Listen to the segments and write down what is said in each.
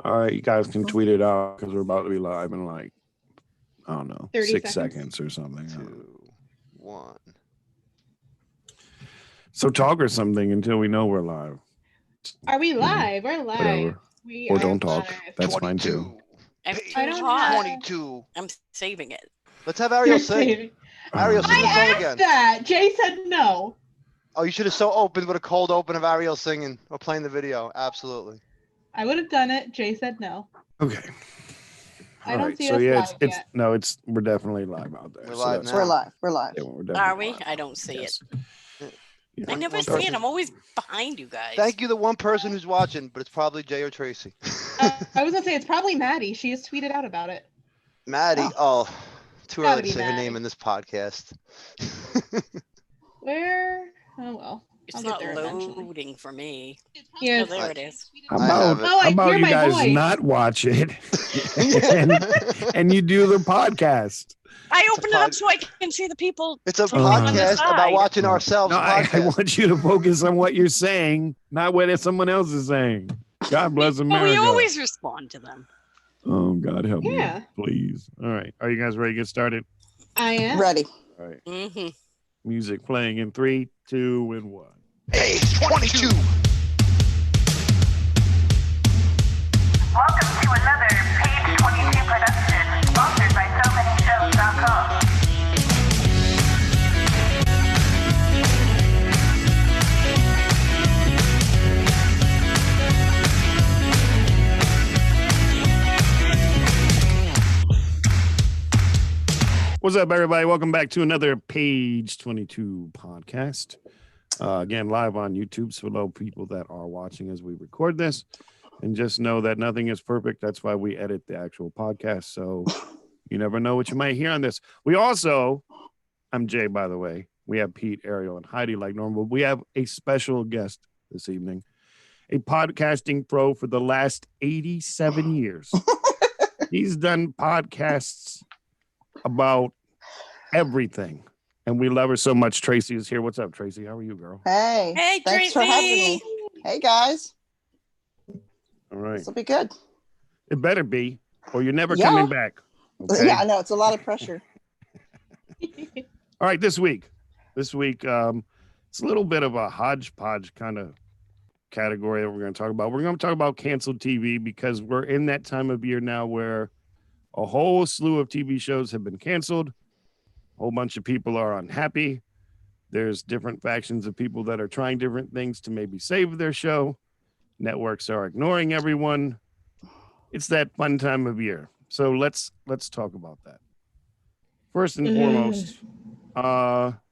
All right, you guys can tweet it out because we're about to be live in like, I don't know, 30 6 seconds. seconds or something. 2, 1. So talk or something until we know we're live. Are we live? We're live. Whatever. We Or are don't talk. live. That's fine too. I'm Page I don't too hot. have- 22. I'm saving it. Let's have Ariel You're sing. saving. Ariel, sing the I song asked again. that. Jay said no. Oh, you should have so opened with a cold open of Ariel singing or playing the video. Absolutely. I would have done it. Jay said no. Okay. I All don't right. see So us yeah, live yet. we're definitely live out there. We're So live that's now. We're live. We're live. Yeah, we're Are definitely we? live. I don't see Yes. it. Yeah. I never One see it. person. I'm always behind you guys. Thank you, the one person who's watching, but it's probably Jay or Tracy. I was gonna say it's probably Maddie. She has tweeted out about it. Maddie. Oh, too Gotta early to be say her Maddie. name in this podcast. Where? Oh well. It's I'll get not there eventually. loading for me. Yeah. Oh, there it is. How I about, have it. Oh, I how about hear you my guys voice. not watch it and you do the podcast? I opened it up pod- so I can see the people. It's a tweeting on the podcast about side. watching ourselves. No, I podcast. want you to focus on what you're saying, not what someone else is saying. God bless But America. we always respond to them. Oh, God help Yeah. me, please. All right. Are you guys ready to get started? I am. Ready. All right. Mm-hmm. Music playing in 3, 2, and 1. Page 22. Welcome to another Page 22 production, sponsored by SoManyShows.com. What's up, everybody? Welcome back to another Page 22 podcast. Again, live on YouTube. So, hello, people that are watching as we record this. And just know that nothing is perfect. That's why we edit the actual podcast. So, you never know what you might hear on this. We also, I'm Jay, by the way. We have Pete, Ariel, and Heidi like normal. We have a special guest this evening, a podcasting pro for the last 87 years. He's done podcasts about everything, and we love her so much. Tracy is here. What's up, Tracy? How are you, girl? Hey. Hey, Thanks for having me. Tracy. Hey guys. All right, This will be good. it better be, or you're never Yeah. coming back. Okay? Yeah, I know it's a lot of pressure. All right, this week, it's a little bit of a hodgepodge kind of category that we're going to talk about. We're going to talk about canceled TV because we're in that time of year now where a whole slew of TV shows have been canceled. A whole bunch of people are unhappy. There's different factions of people that are trying different things to maybe save their show. Networks are ignoring everyone. It's that fun time of year. So let's talk about that. First and foremost,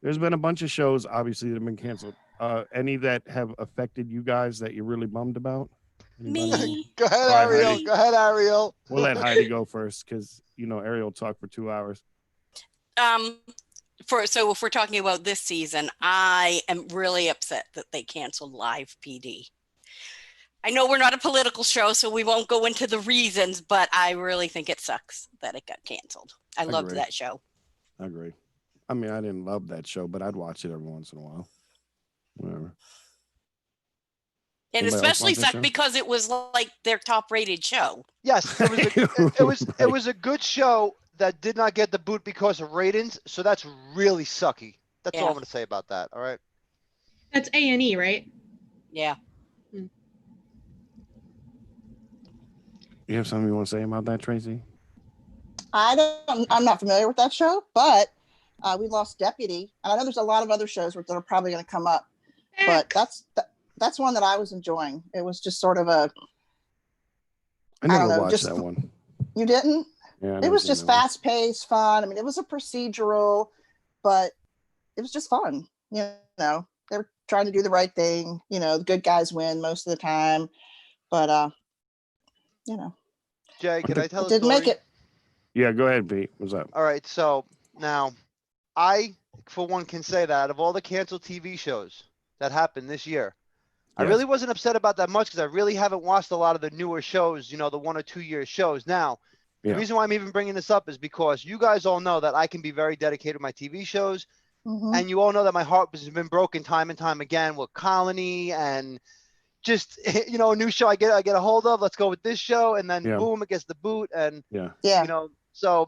there's been a bunch of shows obviously that have been canceled. Any that have affected you guys that you're really bummed about? Anybody? Me. Go ahead, All right, Ariel. Heidi. Go ahead, Ariel. We'll let Heidi go first because Ariel talked for 2 hours. So if we're talking about this season, I am really upset that they canceled Live PD. I know we're not a political show, so we won't go into the reasons, but I really think it sucks that it got canceled. I loved agree. that show. I agree. I mean, I didn't love that show, but I'd watch it every once in a while. Whatever. And Anybody else especially want that sucked show? because it was like their top rated show. Yes, it was a good show that did not get the boot because of ratings. So that's really sucky. That's all Yeah. I'm going to say about that. All right. That's A&E, right? Yeah. You have something you want to say about that, Tracy? I'm not familiar with that show, but we lost Deputy. And I know there's a lot of other shows that are probably going to come up, but that's one that I was enjoying. It was just sort of I don't never know, watched just- that one. you didn't? Yeah, I It never was seen just that one. fast paced, fun. I mean, it was a procedural, but it was just fun. You know, they were trying to do the right thing. The good guys win most of the time, but Jay, can I tell it a didn't story? make it. Yeah, go ahead, Pete. What's up? All right. So now I, for one, can say that out of all the canceled TV shows that happened this year, I Yes. really wasn't upset about that much because I really haven't watched a lot of the newer shows, the 1 or 2 year shows. Now, Yeah. the reason why I'm even bringing this up is because you guys all know that I can be very dedicated to my TV shows. Mhm. And you all know that my heart has been broken time and time again with Colony and, just a new show I get a hold of. Let's go with this show, and then Yeah. boom, it gets the boot, and Yeah. Yeah. So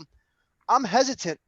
I'm hesitant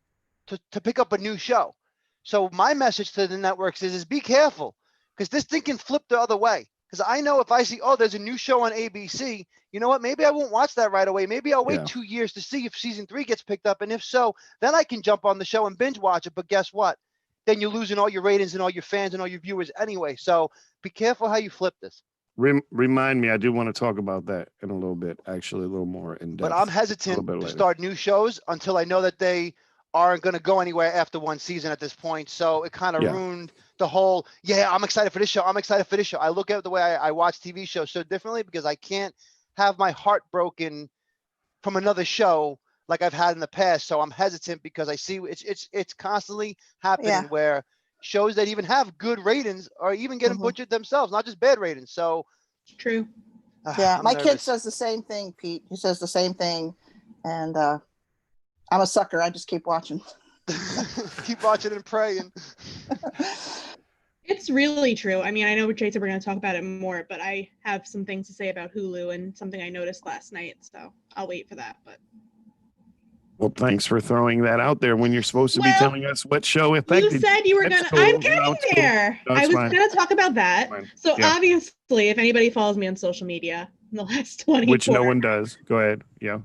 to pick up a new show. So my message to the networks is be careful, because this thing can flip the other way. Because I know if I see, oh, there's a new show on ABC, you know what? Maybe I won't watch that right away. Maybe I'll wait Yeah. 2 years to see if season 3 gets picked up. And if so, then I can jump on the show and binge watch it. But guess what? Then you're losing all your ratings and all your fans and all your viewers anyway. So be careful how you flip this. Remind me, I do want to talk about that in a little bit, actually, a little more in depth. But I'm hesitant bit to later. start new shows until I know that they aren't going to go anywhere after one season at this point. So it kind of Yeah. ruined the whole, I'm excited for this show. I'm excited for this show. I look at the way I watch TV shows so differently, because I can't have my heart broken from another show like I've had in the past. So I'm hesitant because I see it's constantly happening Yeah. where shows that even have good ratings are even getting Mhm. butchered themselves, not just bad ratings. So True. Yeah, I'm my kid nervous. says the same thing, Pete. He says the same thing, and I'm a sucker. I just keep watching. Keep watching and praying. It's really true. I mean, I know, Tracy, we're going to talk about it more, but I have some things to say about Hulu and something I noticed last night. So I'll wait for that. But Well, thanks for throwing that out there when you're supposed to be Well, telling us what show you affected said you were That's going to. I'm cool. No, getting it's cool. there. No, I it's was fine. going to talk about that. Fine. So Yeah. obviously, if anybody follows me on social media in the last 24, Which no one does. Go ahead. Yeah.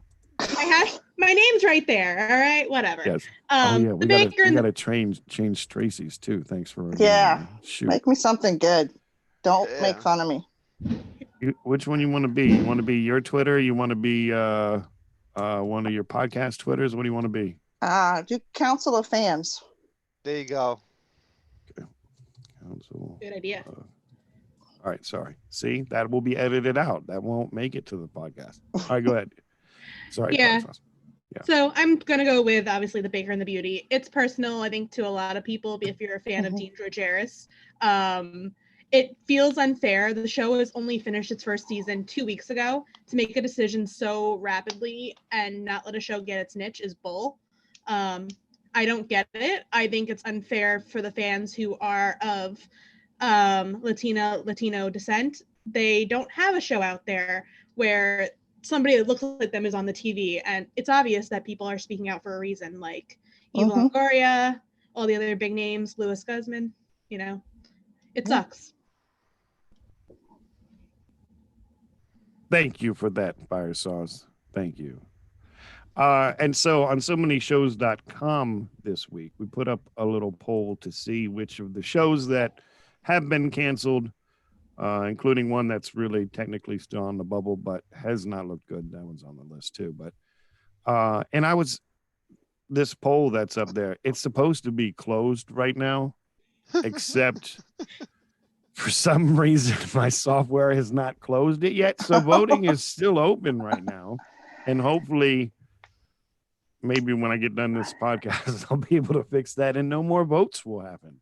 my name's right there. All right, whatever. Yes. Um, Oh yeah. the We baker and the gotta change Tracy's too. Thanks for Yeah. shoot. Make me something good. Don't Yeah. make fun of me. Which one you want to be? You want to be your Twitter? You want to be one of your podcast Twitters? What do you want to be? Do Council of Fans. There you go. Council. good idea. All right, sorry. See, that will be edited out. That won't make it to the podcast. All right, go ahead. Sorry. Yeah. Francois. Yeah. So I'm gonna go with obviously The Baker and the Beauty. It's personal, I think, to a lot of people. If you're a fan of Mhm. Dean Georgaris, it feels unfair. The show has only finished its first season 2 weeks ago. To make a decision so rapidly and not let a show get its niche is bull. I don't get it. I think it's unfair for the fans who are of Latino descent. They don't have a show out there where somebody that looks like them is on the TV, and it's obvious that people are speaking out for a reason, like Eva Mhm. Longoria, all the other big names, Louis Guzman. It Yeah. sucks. Thank you for that, Fire Sauce. Thank you. And so on SoManyShows.com this week, we put up a little poll to see which of the shows that have been canceled, including one that's really technically still on the bubble, but has not looked good. That one's on the list too. But and this poll that's up there, it's supposed to be closed right now, except for some reason my software has not closed it yet. So voting is still open right now. And hopefully, maybe when I get done this podcast, I'll be able to fix that and no more votes will happen.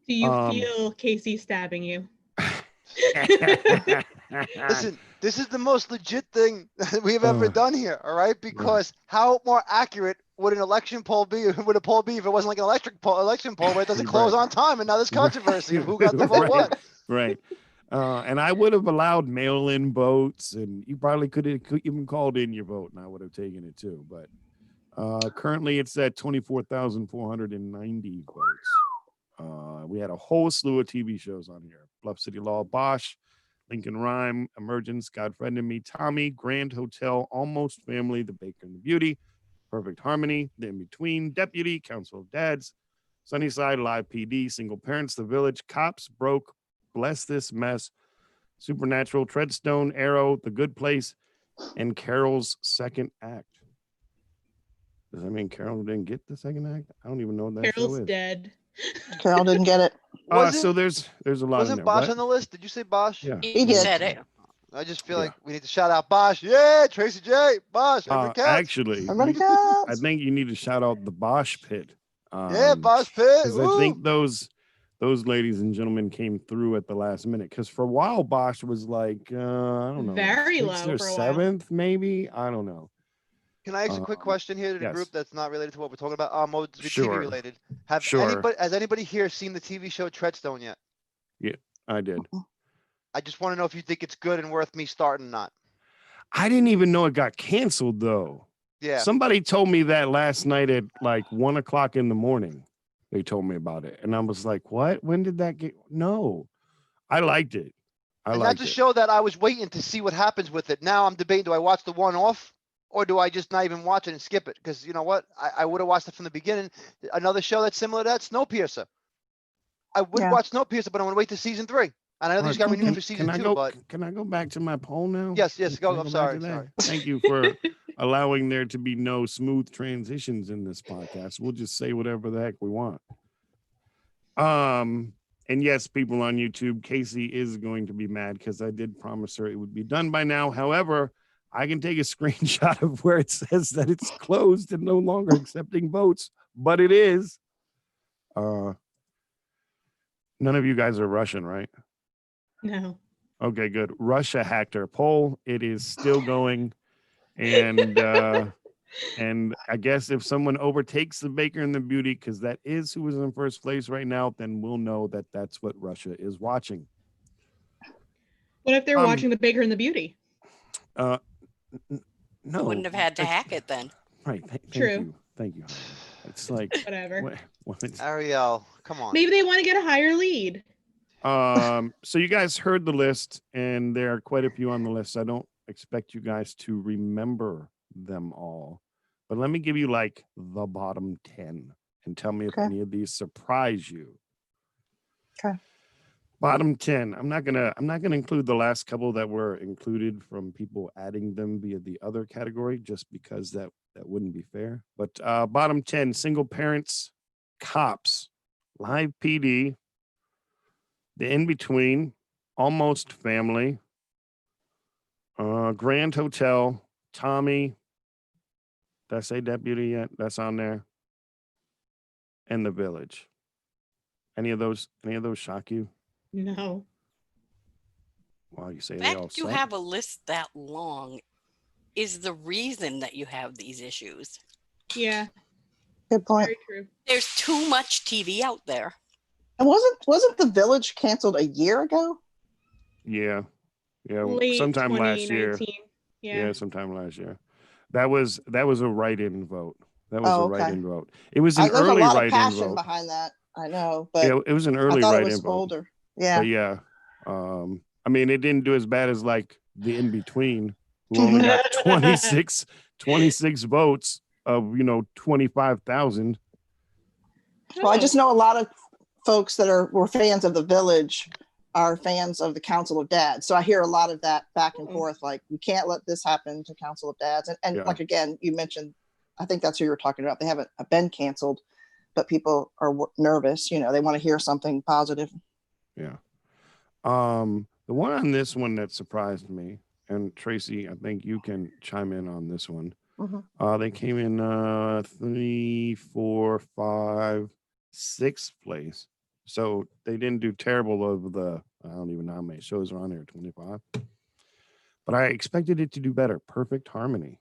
Do you Um, feel Casey stabbing you? Listen, this is the most legit thing that we have ever done here, all right? Because how more accurate would an election poll be? Would a poll be if it wasn't like an election poll where it doesn't close Right. on time, and now there's controversy of who got to vote Right. what? Right. And I would have allowed mail-in votes, and you probably could even called in your vote, and I would have taken it too. But currently, it's at 24,490 votes. We had a whole slew of TV shows on here: Bluff City Law, Bosch, Lincoln Rhyme, Emergence, God Friend and Me, Tommy, Grand Hotel, Almost Family, The Baker and the Beauty, Perfect Harmony, The In Between, Deputy, Council of Dads, Sunnyside, Live PD, Single Parents, The Village, Cops, Broke, Bless This Mess, Supernatural, Treadstone, Arrow, The Good Place, and Carol's Second Act. Does that mean Carol didn't get the second act? I don't even know what that Carol's show is. dead. Carol didn't get it. So there's a lot in Wasn't there. Bosch What? on the list? Did you say Bosch? Yeah. He You did. said it. I just feel Yeah. like we need to shout out Bosch. Yeah, Tracy J. Bosch. Every counts. Actually, Everybody I counts. think you need to shout out the Bosch Pit. Yeah, Bosch Pit. Because I think those ladies and gentlemen came through at the last minute. Because for a while, Bosch was like, I don't know, Very sixth low or for a while. seventh, maybe. I don't know. Can I ask a quick question here to the yes. group that's not related to what we're talking about? Well, it's Sure. TV related. Has Sure. anybody here seen the TV show Treadstone yet? I did. I just want to know if you think it's good and worth me starting or not. I didn't even know it got canceled though. Yeah. Somebody told me that last night at like 1:00 in the morning. They told me about it, and I was like, "What? When did that get?" No, I liked it. I And liked that's a it. show that I was waiting to see what happens with it. Now I'm debating, do I watch the one off or do I just not even watch it and skip it? Because you know what? I would have watched it from the beginning. Another show that's similar to that, Snowpiercer. I would Yeah. watch Snowpiercer, but I'm gonna wait to season 3. And I know All these right, got renewed can- for season 2, go? but Can I go back to my poll now? yes, yes, Can I go. I'm back sorry, to that? sorry. Thank you for allowing there to be no smooth transitions in this podcast. We'll just say whatever the heck we want. And yes, people on YouTube, Casey is going to be mad because I did promise her it would be done by now. However, I can take a screenshot of where it says that it's closed and no longer accepting votes, but it is. None of you guys are Russian, right? No. Okay, good. Russia hacked our poll. It is still going. And I guess if someone overtakes the Baker and the Beauty, because that is who is in first place right now, then we'll know that that's what Russia is watching. What if they're Um, watching The Baker and the Beauty? No, Wouldn't have had to hack it then. Right. True. Thank you. It's like Whatever. what? Ariel, come on. Maybe they want to get a higher lead. So you guys heard the list, and there are quite a few on the list. I don't expect you guys to remember them all, but let me give you like the bottom 10 and tell me if Okay. any of these surprise you. Okay. Bottom 10. I'm not gonna include the last couple that were included from people adding them via the other category, just because that wouldn't be fair. But bottom 10: Single Parents, Cops, Live PD, The In Between, Almost Family, Grand Hotel, Tommy. Did I say Deputy yet? That's on there. And The Village. Any of those shock you? No. Wow, you say The they all fact you suck? have a list that long is the reason that you have these issues. Yeah. Good point. Very true. There's too much TV out there. And wasn't The Village canceled a year ago? Yeah. Late Sometime last year. 2019. Yeah, sometime last year. That was a write-in vote. That was Oh, a okay. write-in vote. It was an There's a early lot of write-in passion vote. behind that. I know, but Yeah, it was an I early thought it write-in was vote. older. Yeah. But yeah, I mean, it didn't do as bad as like The In Between, who only got 26 votes of 25,000. Well, I just know a lot of folks that were fans of The Village are fans of the Council of Dads. So I hear a lot of that back and forth, like we can't let this happen to Council of Dads. And Yeah. like, again, you mentioned, I think that's who you were talking about. They haven't been canceled, but people are nervous. They want to hear something positive. Yeah. The one on this one that surprised me, and Tracy, I think you can chime in on this one. Mhm. They came in 3, 4, 5, 6th place. So they didn't do terrible of I don't even know how many shows are on there, 25. But I expected it to do better. Perfect Harmony.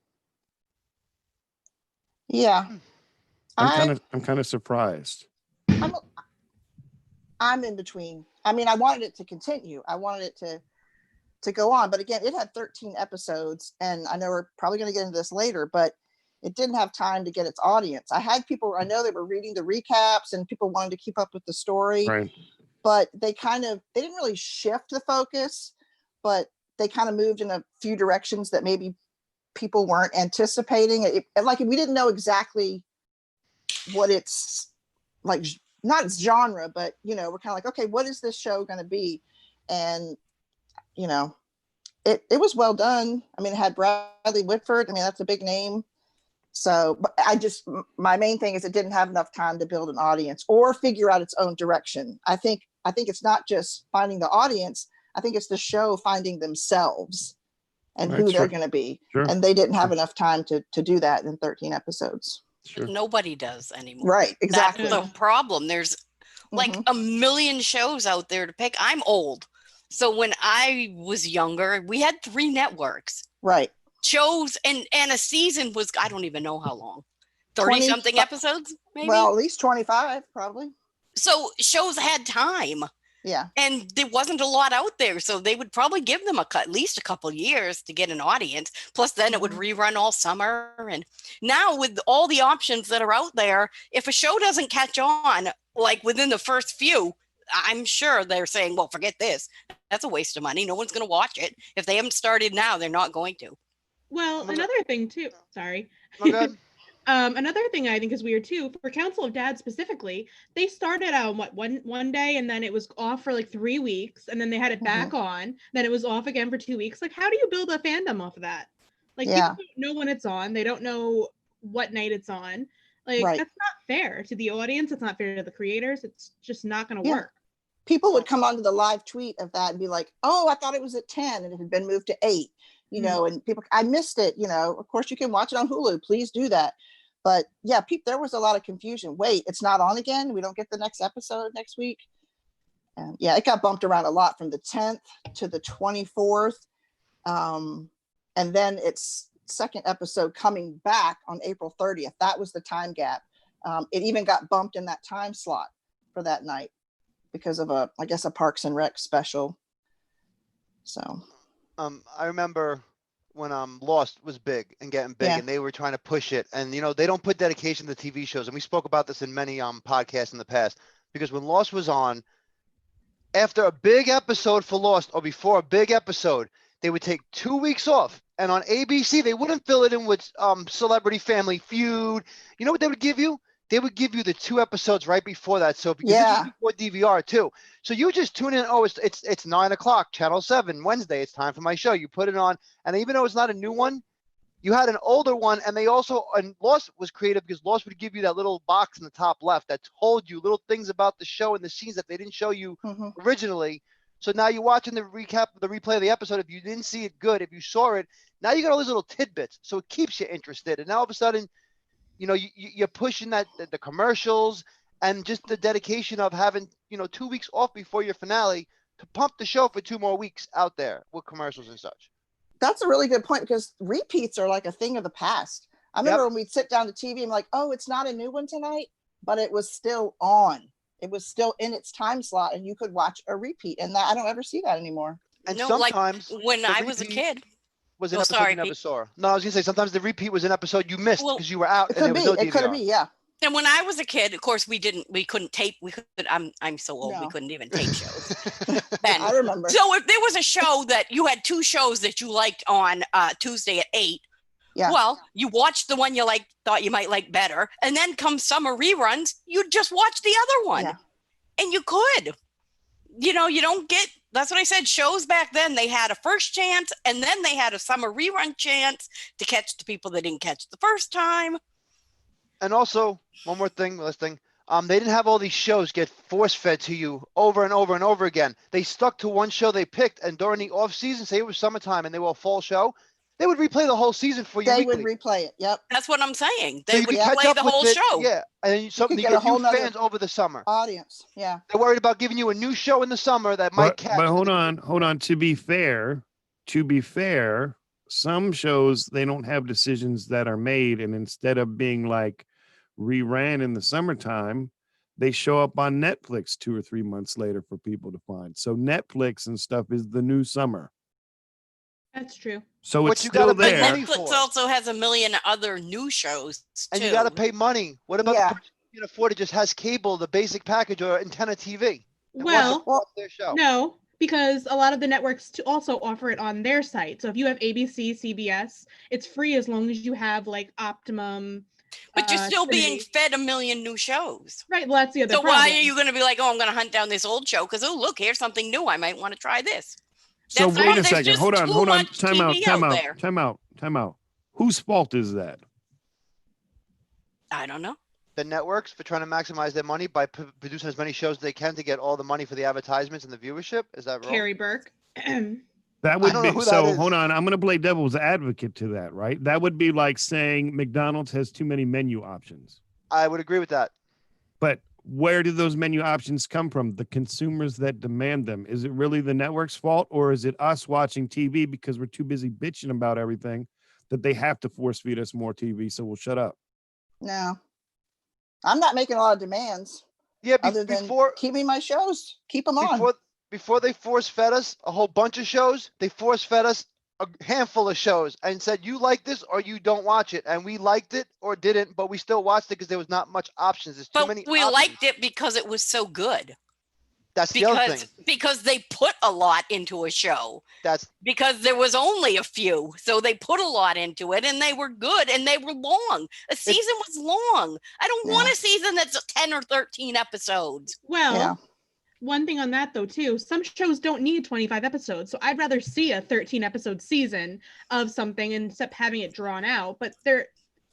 Yeah. I'm kind of surprised. I'm in between. I mean, I wanted it to continue. I wanted it to go on. But again, it had 13 episodes. And I know we're probably going to get into this later, but it didn't have time to get its audience. I had people, I know they were reading the recaps and people wanted to keep up with the story. Right. But they didn't really shift the focus, but they kind of moved in a few directions that maybe people weren't anticipating. Like, we didn't know exactly what it's like, not its genre, but we're kind of like, okay, what is this show going to be? And it was well done. I mean, it had Bradley Whitford. I mean, that's a big name. So, but my main thing is it didn't have enough time to build an audience or figure out its own direction. I think it's not just finding the audience. I think it's the show finding themselves and who they're going to be. Sure. And they didn't have enough time to do that in 13 episodes. Sure. Nobody does anymore. Right. Exactly. That's the problem. There's like a million shows out there to pick. I'm old. So when I was younger, we had 3 networks. Right. Shows and a season was, I don't even know how long, 30 something episodes maybe. Well, at least 25 probably. So shows had time. Yeah. And there wasn't a lot out there, so they would probably give them at least a couple years to get an audience. Plus, then it would rerun all summer. And now, with all the options that are out there, if a show doesn't catch on, like within the first few, I'm sure they're saying, "Well, forget this. That's a waste of money. No one's going to watch it. If they haven't started now, they're not going to." Well, my another thing too. Sorry. No, go ahead. Another thing I think is weird too, for Council of Dads specifically, they started out one day and then it was off for like 3 weeks and then they had it back on, then it was off again for 2 weeks. Like, how do you build a fandom off of that? Like, Yeah. people don't know when it's on, they don't know what night it's on. Like, Right. that's not fair to the audience, it's not fair to the creators, it's just not going to Yeah. work. People would come onto the live tweet of that and be like, "Oh, I thought it was at 10 and it had been moved to 8." You know, and people, I missed it. You know, of course you can watch it on Hulu. Please do that. But yeah, there was a lot of confusion. Wait, it's not on again? We don't get the next episode next week? And yeah, it got bumped around a lot from the 10th to the 24th. And then its second episode coming back on April 30th. That was the time gap. It even got bumped in that time slot for that night because of a Parks and Rec special. So I remember when Lost was big and getting big, Yeah. and they were trying to push it, and they don't put dedication to TV shows, and we spoke about this in many podcasts in the past, because when Lost was on, after a big episode for Lost or before a big episode, they would take 2 weeks off, and on ABC they wouldn't fill it in with Celebrity Family Feud. You know what they would give you? They would give you the 2 episodes right before that. So because this was before DVR too. So you just tune in. Oh, it's 9 o'clock, Channel 7, Wednesday. It's time for my show. You put it on, and even though it's not a new one, you had an older one. And they also, and Lost was creative because Lost would give you that little box in the top left that told you little things about the show and the scenes that they didn't show you originally. So now you're watching the replay of the episode. If you didn't see it, good. If you saw it, now you got all these little tidbits. So it keeps you interested. And now all of a sudden, you're pushing the commercials and just the dedication of having, 2 weeks off before your finale to pump the show for 2 more weeks out there with commercials and such. that's a really good point, because repeats are like a thing of the past. I remember when we'd sit down to TV and like, oh, it's not a new one tonight, but it was still on. It was still in its time slot and you could watch a repeat, and that I don't ever see that anymore. And No, sometimes like when the I was a repeat kid. was an Oh, episode sorry, you never Pete. saw. No, I was gonna say sometimes the repeat was an episode you missed Well, because you were out It and there could was be. no It could DVR. be. Yeah. And when I was a kid, of course, we couldn't tape. I'm so old, we No. couldn't even tape shows. Then. I remember. So if there was a show that you had 2 shows that you liked on Tuesday at 8, Yeah. well, you watched the one you thought you might like better, and then come summer reruns, you'd just watch the other one. Yeah. And you could. You don't get, that's what I said, shows back then, they had a first chance, and then they had a summer rerun chance to catch the people that didn't catch the first time. And also, one more thing, last thing. They didn't have all these shows get force fed to you over and over and over again. They stuck to one show they picked, and during the off season, say it was summertime and they were a fall show, they would replay the whole season for you They weekly. would replay it. Yep. That's what I'm saying. So They you would could catch play up the with whole it, show. Yeah, and then you could get get a whole new nother- fans over the summer. Audience. Yeah. They're worried about giving you a new show in the summer that might catch. But hold on. To be fair, some shows they don't have decisions that are made, and instead of being like reran in the summertime, they show up on Netflix 2 or 3 months later for people to find. So Netflix and stuff is the new summer. That's true. So But it's you still gotta pay there. money Netflix for it. also has a million other new shows And too. you got to pay money. What about Yeah. the person who can afford it, just has cable, the basic package, or antenna TV? and Well, watch their show. no, because a lot of the networks also offer it on their site. So if you have ABC, CBS, it's free as long as you have like Optimum. But you're still being Xfinity. fed a million new shows. Right. Well, that's the other So problem. why are you going to be like, oh, I'm going to hunt down this old show because, oh, look, here's something new. I might want to try this. So That's wait all. a There's second. just Hold on. too Hold on. much TV out there. Whose fault is that? I don't know. The networks for trying to maximize their money by producing as many shows as they can to get all the money for the advertisements and the viewership. Is that wrong? Carrie Burke. That would don't know be who that so. is. Hold on, I'm going to play devil's advocate to that, right? That would be like saying McDonald's has too many menu options. I would agree with that. But where do those menu options come from? The consumers that demand them. Is it really the network's fault, or is it us watching TV because we're too busy bitching about everything that they have to force feed us more TV, so we'll shut up? No. I'm not making a lot of demands. Yeah, other than before keep me my shows, keep them on. before they force fed us a whole bunch of shows, they force fed us a handful of shows and said, you like this or you don't watch it. And we liked it or didn't, but we still watched it because there was not much options. There's too But many we options. liked it because it was so good. That's the other thing. Because they put a lot into a show. That's Because there was only a few, so they put a lot into it, and they were good, and they were long. A season was long. I don't want a season that's 10 or 13 episodes. Well, Yeah. one thing on that though too, some shows don't need 25 episodes, so I'd rather see a 13 episode season of something and except having it drawn out. But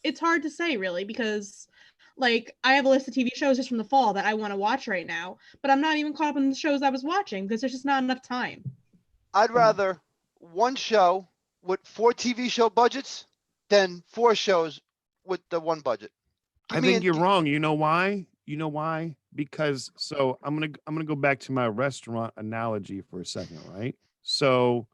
it's hard to say really, because like I have a list of TV shows just from the fall that I want to watch right now, but I'm not even caught up in the shows I was watching because there's just not enough time. I'd rather one show with 4 TV show budgets than 4 shows with the one budget. I think you're wrong. You know why? Because I'm gonna go back to my restaurant analogy for a second, right? So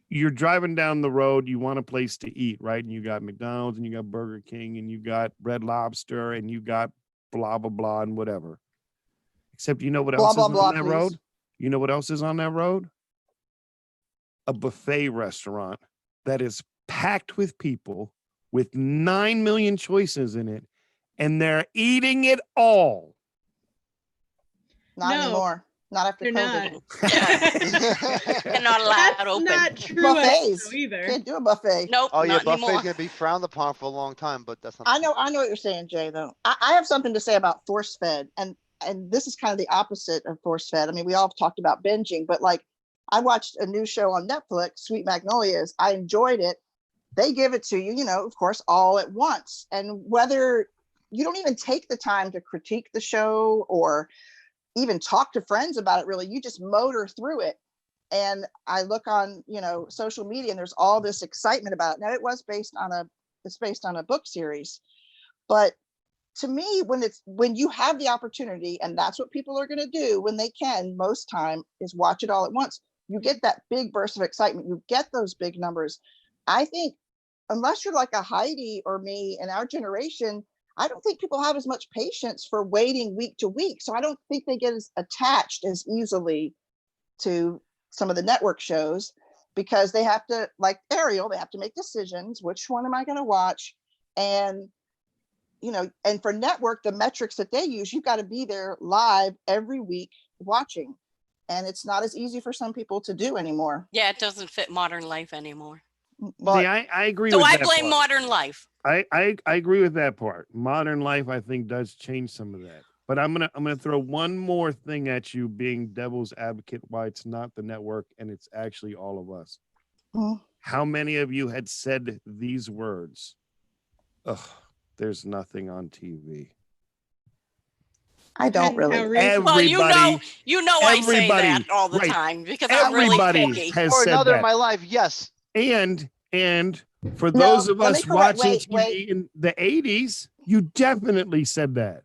you're driving down the road, you want a place to eat, right? And you got McDonald's and you got Burger King and you got Red Lobster and you got blah blah blah and whatever. Except you know what else is on that road? You know what else is on that road? A buffet restaurant that is packed with people with 9 million choices in it, and they're eating it all. Not anymore. Not after They're COVID. They're not allowed to open. Not true Buffets. either. Can't do a buffet. Nope, Oh yeah, not buffet's anymore. gonna be frowned upon for a long time, but that's not. I know what you're saying, Jay, though. I have something to say about force fed, and this is kind of the opposite of force fed. I mean, we all talked about binging, but like I watched a new show on Netflix, Sweet Magnolias. I enjoyed it. They give it to you, you know, of course, all at once. And whether you don't even take the time to critique the show or even talk to friends about it, really, you just motor through it. And I look on, you know, social media and there's all this excitement about it. Now it's based on a book series, but to me, when you have the opportunity, and that's what people are going to do when they can, most time is watch it all at once. You get that big burst of excitement. You get those big numbers. I think unless you're like a Heidi or me in our generation, I don't think people have as much patience for waiting week to week. So I don't think they get as attached as easily to some of the network shows because they have to, like Ariel, they have to make decisions. Which one am I going to watch? And, you know, and for network, the metrics that they use, you've got to be there live every week watching. And it's not as easy for some people to do anymore. Yeah, it doesn't fit modern life anymore. But See, I agree So with I that blame part. modern life. I agree with that part. Modern life, I think, does change some of that. But I'm gonna throw one more thing at you, being devil's advocate, why it's not the network and it's actually all of us. Mhm. How many of you had said these words? Ugh, there's nothing on TV. I don't really. Well, Everybody, you know I say that everybody, all the right. time because I'm really everybody picky. has or said another that. in my life, yes. And for No, those of let me us correct- watching wait, TV wait. in the 80s, you definitely said that.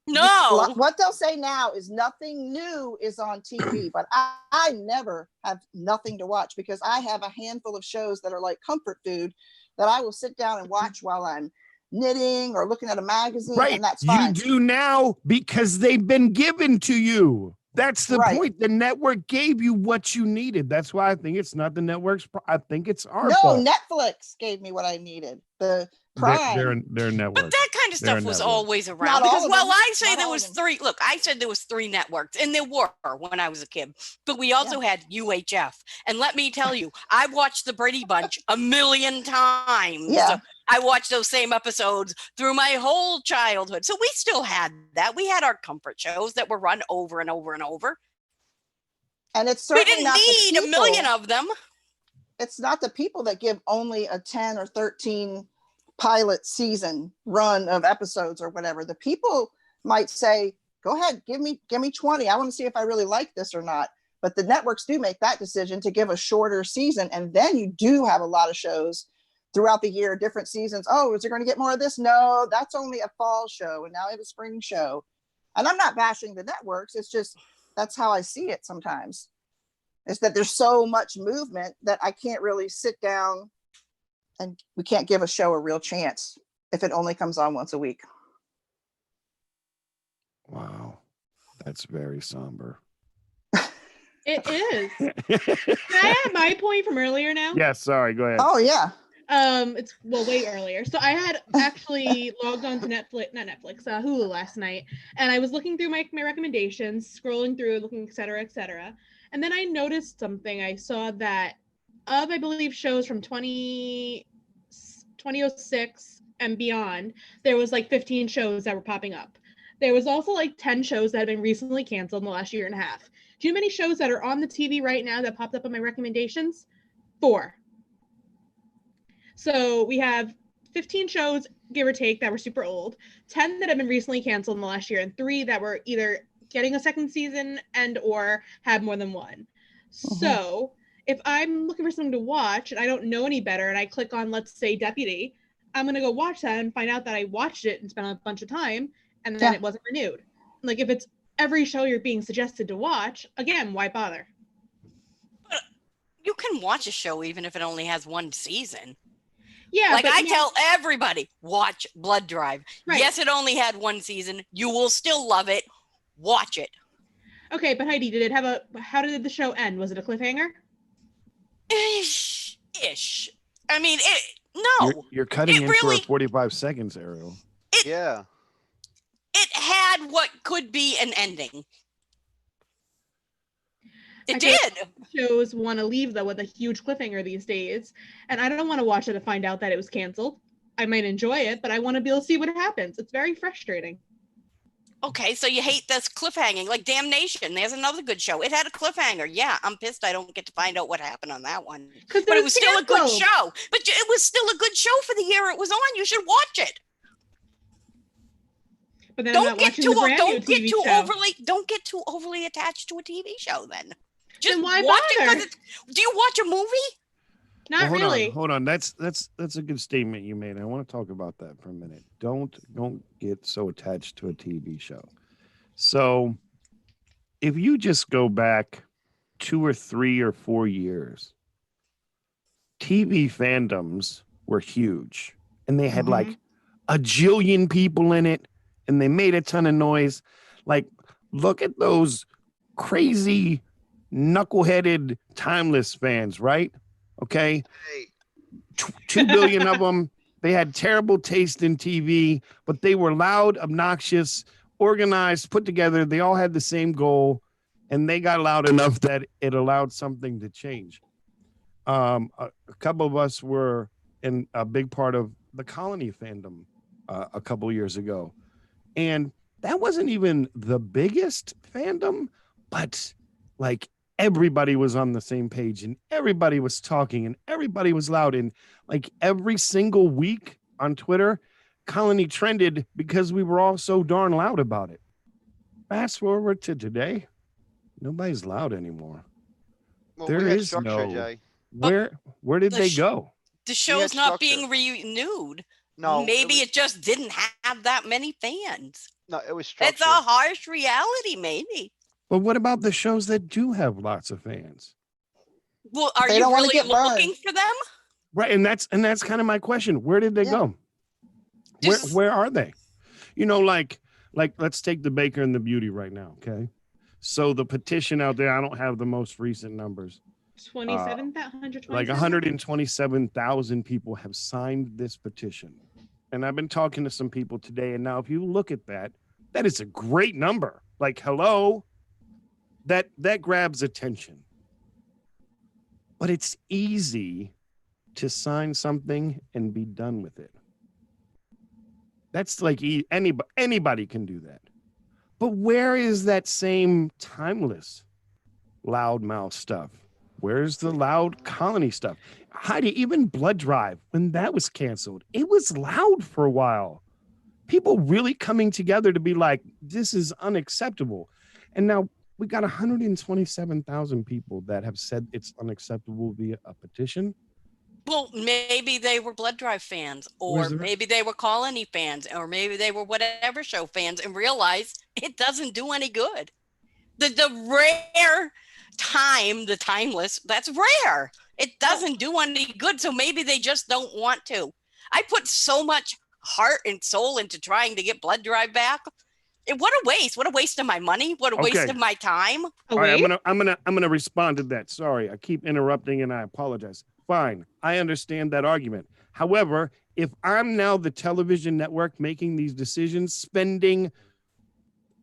No, What they'll say now is nothing new is on TV, but I never have nothing to watch because I have a handful of shows that are like comfort food that I will sit down and watch while I'm knitting or looking at a magazine, Right. and that's You fine. do now because they've been given to you. That's the Right. point. The network gave you what you needed. That's why I think it's not the network's. I think it's our No, fault. Netflix gave me what I needed. The They're- Prime. They're network. but that kind of They're a stuff was network. always Not around all because of well, them. I say Not there all was of them. 3. Look, I said there was 3 networks, and there were when I was a kid. But we also had UHF, and let me tell you, I watched the Brady Bunch a million times. Yeah. I watched those same episodes through my whole childhood. So we still had that. We had our comfort shows that were run over and over and over. And it's We certainly didn't not need the a people. million of them. It's not the people that give only a 10 or 13 pilot season run of episodes or whatever. The people might say, go ahead, give me 20. I want to see if I really like this or not. But the networks do make that decision to give a shorter season. And then you do have a lot of shows throughout the year, different seasons. Oh, is there going to get more of this? No, that's only a fall show. And now we have a spring show. And I'm not bashing the networks. It's just, that's how I see it sometimes. Is that there's so much movement that I can't really sit down and we can't give a show a real chance if it only comes on once a week. Wow. That's very somber. It is. Can I have my point from earlier now? Yes, sorry, go ahead. Oh yeah. It's well way earlier. So I had actually logged on to Hulu last night, and I was looking through my recommendations, scrolling through, looking, et cetera. And then I noticed something. I saw that of, I believe, shows from 2006 and beyond, there was like 15 shows that were popping up. There was also like 10 shows that have been recently canceled in the last year and a half. Do you know how many shows that are on the TV right now that popped up on my recommendations? 4. So we have 15 shows, give or take, that were super old, 10 that have been recently canceled in the last year, and 3 that were either getting a second season and or have more than one. So if I'm looking for something to watch and I don't know any better and I click on, let's say, Deputy, I'm going to go watch that and find out that I watched it and spent a bunch of time and then it wasn't renewed. Like if it's every show you're being suggested to watch, again, why bother? But you can watch a show even if it only has one season. Yeah, like but I tell everybody, watch Blood Drive. Right. Yes, it only had one season. You will still love it. Watch it. Okay, but Heidi, how did the show end? Was it a cliffhanger? Ish. I mean, no. You're cutting It in really- for 45 seconds, Ariel. Yeah. It had what could be an ending. It I did. Shows want to leave though with a huge cliffhanger these days, and I don't want to watch it to find out that it was canceled. I might enjoy it, but I want to be able to see what happens. It's very frustrating. Okay, so you hate this cliffhanging, like Damnation. There's another good show. It had a cliffhanger. Yeah, I'm pissed I don't get to find out what happened on that one. But it was still a good canceled. show. But it was still a good show for the year it was on. You should watch it. But then I'm not watching the brand new TV show. Don't get too overly attached to a TV show then. Just Then why watch it bother? 'cause do you watch a movie? Not Well, really. Hold on. That's a good statement you made. I want to talk about that for a minute. Don't get so attached to a TV show. So if you just go back 2 or 3 or 4 years, TV fandoms were huge and they had like a jillion people in it and they made a ton of noise. Like, look at those crazy knuckleheaded Timeless fans, right? Okay. Hey, 2 billion of them. They had terrible taste in TV, but they were loud, obnoxious, organized, put together. They all had the same goal, and they got loud enough that it allowed something to change. A couple of us were in a big part of the Colony fandom a couple years ago, and that wasn't even the biggest fandom, but like everybody was on the same page and everybody was talking and everybody was loud, and like every single week on Twitter, Colony trended because we were all so darn loud about it. Fast forward to today, nobody's loud anymore. well, There we had is structure, no- Jay. Where did The they sh- go? The show's had not structure. being renewed. No, Maybe it just didn't have that many fans. no, it was structure. It's a harsh reality, maybe. But what about the shows that do have lots of fans? Well, are They you don't wanna really get burned. looking for them? Right, and that's kind of my question. Where did they Yeah. go? Just- Where are they? You know, like let's take the Baker and the Beauty right now, okay? So the petition out there, I don't have the most recent numbers. 27,127. Like 127,000 people have signed this petition. And I've been talking to some people today, and now if you look at that, that is a great number. Like, hello, that grabs attention. But it's easy to sign something and be done with it. That's like anybody can do that. But where is that same timeless loudmouth stuff? Where's the loud Colony stuff? Heidi, even Blood Drive, when that was canceled, it was loud for a while. People really coming together to be like, this is unacceptable. And now we got 127,000 people that have said it's unacceptable via a petition. Well, maybe they were Blood Drive fans, or Where's the- maybe they were Colony fans, or maybe they were whatever show fans and realized it doesn't do any good. The rare time, the timeless, that's rare. It doesn't do any good. So maybe they just don't want to. I put so much heart and soul into trying to get Blood Drive back. What a waste. What a waste of my money. What a waste Okay. of my time. Oh, All right, wait. I'm gonna respond to that. Sorry, I keep interrupting and I apologize. Fine, I understand that argument. However, if I'm now the television network making these decisions, spending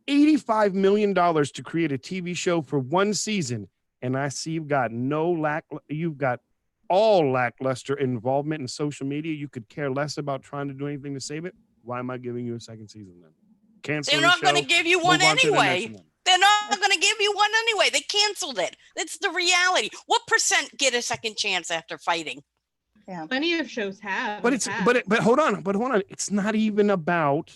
$85 million to create a TV show for one season, and I see you've got all lackluster involvement in social media, you could care less about trying to do anything to save it. Why am I giving you a second season then? Cancel They're the not show. going to give you one move on to the next anyway. one. They're not going to give you one anyway. They canceled it. That's the reality. What percent get a second chance after fighting? Plenty of shows have. But in it's the past. but hold on. It's not even about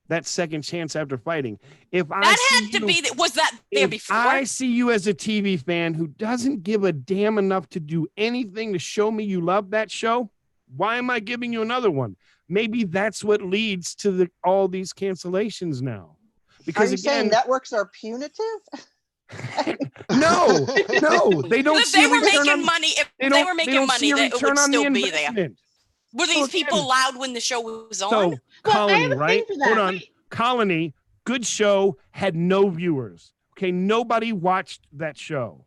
that second chance after fighting. If I That see had to you- be. Was that there if before? I see you as a TV fan who doesn't give a damn enough to do anything to show me you love that show, why am I giving you another one? Maybe that's what leads to all these cancellations now. Are Because you saying again, networks are punitive? no, they don't If see they a were return making on, money, if they they don't, were they making don't money, see a that it return would on the still be there. investment. Were these again- people loud when the show was on? So Well, I Colony, have a right? thing for that. Hold on. Wait. Colony, good show, had no viewers. Okay, nobody watched that show.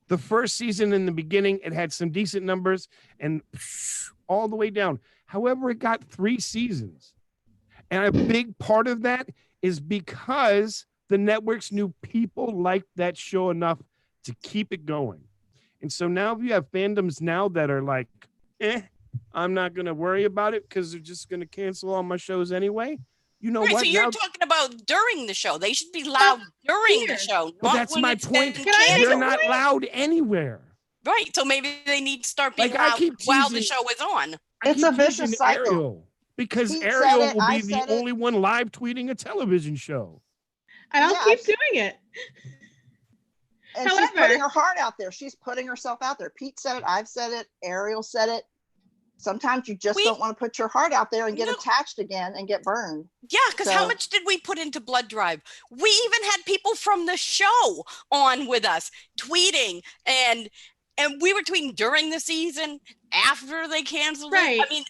The first season in the beginning, it had some decent numbers and all the way down. However, it got 3 seasons. And a big part of that is because the networks knew people liked that show enough to keep it going. And so now if you have fandoms now that are like, I'm not going to worry about it because they're just going to cancel all my shows anyway. You know Right, what? so you're Now- talking about during the show. They should be loud during here. the show. Well, not that's when my it's point. been Can I make You're a canceled. not point? loud anywhere. Right, so maybe they need to start being Like, I loud keep while the teasing- show is on. I It's keep a vicious teasing cycle. Ariel because Pete said Ariel it, will I be the said it. only one live tweeting a television show. And I'll Yeah, keep doing it. And she's However- putting her heart out there. She's putting herself out there. Pete said it. I've said it. Ariel said it. Sometimes you just We- don't want to put your heart out there and get No. attached again and get burned. Yeah, because how So- much did we put into Blood Drive? We even had people from the show on with us tweeting, and we were tweeting during the season, after they canceled it. I Right. mean,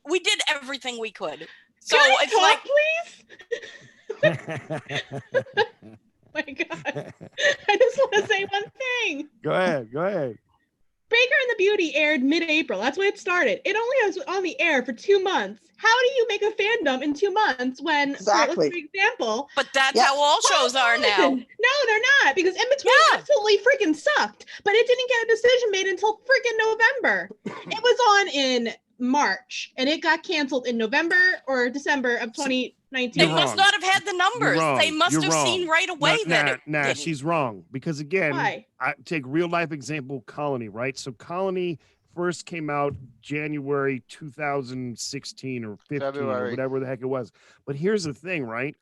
we did everything we could. So Can I it's talk, like, please? My God. I just want to say one thing. Go ahead. Baker and the Beauty aired mid-April. That's when it started. It only was on the air for 2 months. How do you make a fandom in 2 months when, Exactly. for example, but that's Yeah. how all shows are now. listen, no, they're not, because in between Yeah. absolutely freaking sucked. But it didn't get a decision made until freaking November. It was on in March, and it got canceled in November or December of 2019. They You're must wrong. not have had the numbers. wrong. They must You're have wrong. seen right away that it Nah, didn't. she's wrong. Because again, Why? I take real life example, Colony, right? So Colony first came out January 2016 or 15 or February. whatever the heck it was. But here's the thing, right?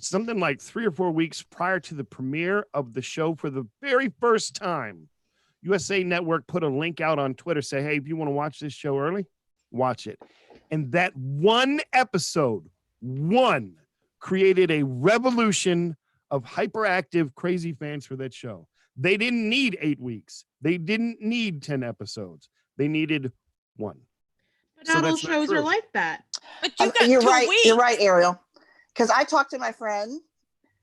Something like 3 or 4 weeks prior to the premiere of the show for the very first time, USA Network put a link out on Twitter, say, hey, if you want to watch this show early, watch it. And that one episode, created a revolution of hyperactive, crazy fans for that show. They didn't need 8 weeks. They didn't need 10 episodes. They needed 1. But So not all that's not shows true. are like that. But you got You're 2 right. weeks. You're right, Ariel. Because I talked to my friend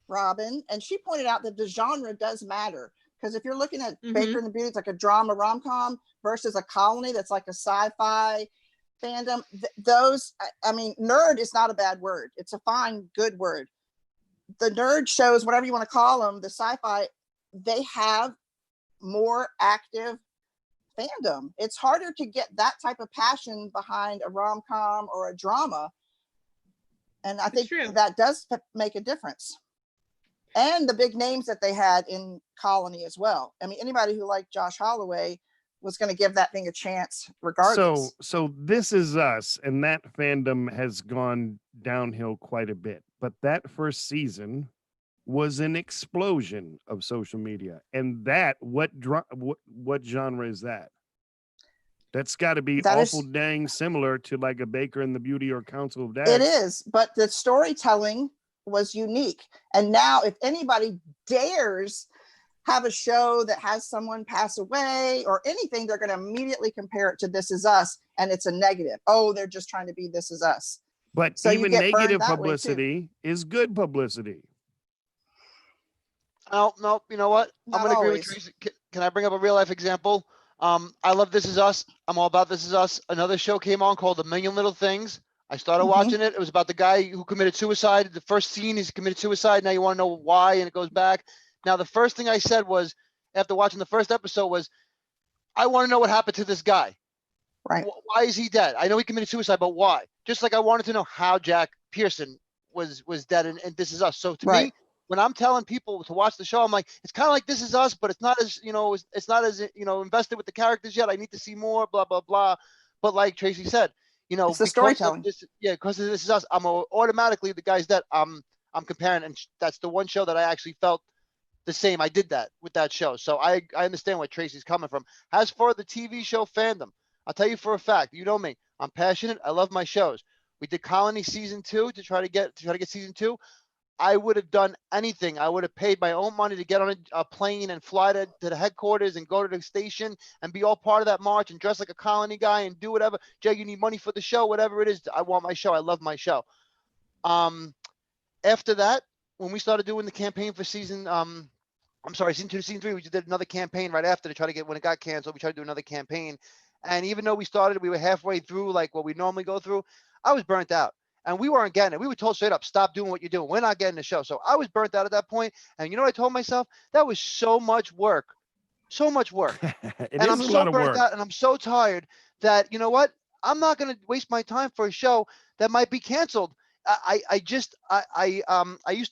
Robin, and she pointed out that the genre does matter. Because if you're looking at Mhm. Baker and the Beauty, it's like a drama rom-com versus a Colony that's like a sci-fi fandom. I mean, nerd is not a bad word. It's a fine, good word. The nerd shows, whatever you want to call them, the sci-fi, they have more active fandom. It's harder to get that type of passion behind a rom-com or a drama. And I think true. that does make a difference. And the big names that they had in Colony as well. I mean, anybody who liked Josh Holloway was going to give that thing a chance regardless. So This Is Us and that fandom has gone downhill quite a bit. But that first season was an explosion of social media. And that what genre is that? That's got to be That is- awful dang similar to like a Baker and the Beauty or Council of Dads. It is, but the storytelling was unique. And now if anybody dares have a show that has someone pass away or anything, they're going to immediately compare it to This Is Us, and it's a negative. Oh, they're just trying to be This Is Us. But So you even get burned negative that way, too. publicity is good publicity. No, you know what? I'm Not gonna agree with always. Tracy. Can I bring up a real life example? I love This Is Us. I'm all about This Is Us. Another show came on called A Million Little Things. I started Mhm. watching it. It was about the guy who committed suicide. The first scene, he's committed suicide. Now you want to know why, and it goes back. Now the first thing I said was, after watching the first episode, was, I want to know what happened to this guy. Right. Why is he dead? I know he committed suicide, but why? Just like I wanted to know how Jack Pearson was dead and This Is Us. So to Right. me, when I'm telling people to watch the show, I'm like, it's kind of like This Is Us, but it's not as, it's not as, invested with the characters yet. I need to see more, blah, blah, blah. But like Tracy said, It's the because of storytelling. this, because of This Is Us, I'm automatically the guy's dead. I'm comparing, and that's the one show that I actually felt the same. I did that with that show. So I understand where Tracy's coming from. As for the TV show fandom, I'll tell you for a fact, you know me, I'm passionate. I love my shows. We did Colony season 2 to try to get season 2. I would have done anything. I would have paid my own money to get on a plane and fly to the headquarters and go to the station and be all part of that march and dress like a Colony guy and do whatever. Jay, you need money for the show, whatever it is. I want my show. I love my show. After that, when we started doing the campaign for season 2 to season 3, we just did another campaign right after to try to get, when it got canceled, we tried to do another campaign. And even though we were halfway through, like what we normally go through, I was burnt out. And we weren't getting it. We were told straight up, stop doing what you're doing. We're not getting the show. So I was burnt out at that point. And you know what I told myself? That was so much work. So much work. It And is I'm a so lot of burnt work. out and I'm so tired that, you know what? I'm not going to waste my time for a show that might be canceled. I used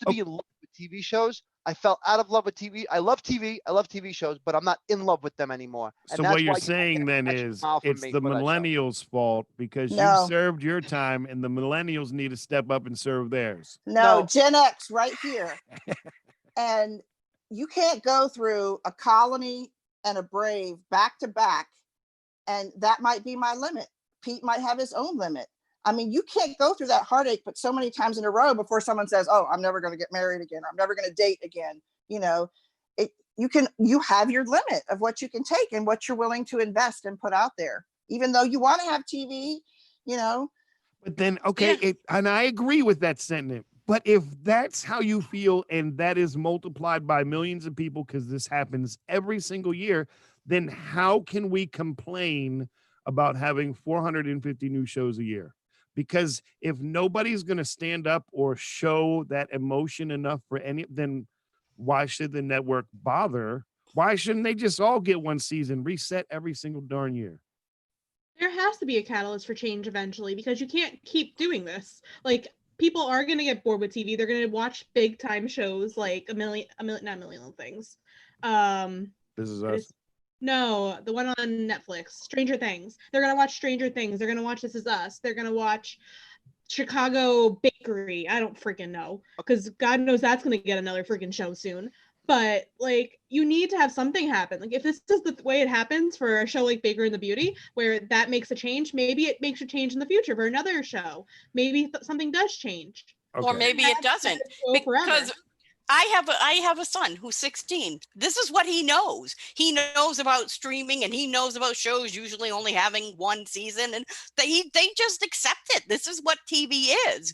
to be in love with TV shows. I fell out of love with TV. I love TV. I love TV shows, but I'm not in love with them anymore. And So that's what you're why you don't saying get then an extra is smile from it's me the for that show. millennials' fault because No. you've served your time and the millennials need to step up and serve theirs. No, No. Gen X right here. And you can't go through a Colony and a Brave back to back. And that might be my limit. Pete might have his own limit. I mean, you can't go through that heartache, but so many times in a row before someone says, oh, I'm never going to get married again. I'm never going to date again. You have your limit of what you can take and what you're willing to invest and put out there, even though you want to have TV, But then, okay, and I agree with that sentiment. But if that's how you feel and that is multiplied by millions of people, because this happens every single year, then how can we complain about having 450 new shows a year? Because if nobody's going to stand up or show that emotion enough for any, then why should the network bother? Why shouldn't they just all get one season, reset every single darn year? There has to be a catalyst for change eventually because you can't keep doing this. Like, people are going to get bored with TV. They're going to watch big time shows like not a million little things. This Is Us. No, the one on Netflix, Stranger Things. They're going to watch Stranger Things. They're going to watch This Is Us. They're going to watch Chicago Bakery. I don't freaking know, because God knows that's going to get another freaking show soon. But like, you need to have something happen. Like, if this is the way it happens for a show like Baker and the Beauty, where that makes a change, maybe it makes a change in the future for another show. Maybe something does change. Or maybe it doesn't, because I have a son who's 16. This is what he knows. He knows about streaming and he knows about shows usually only having one season, and they just accept it. This is what TV is.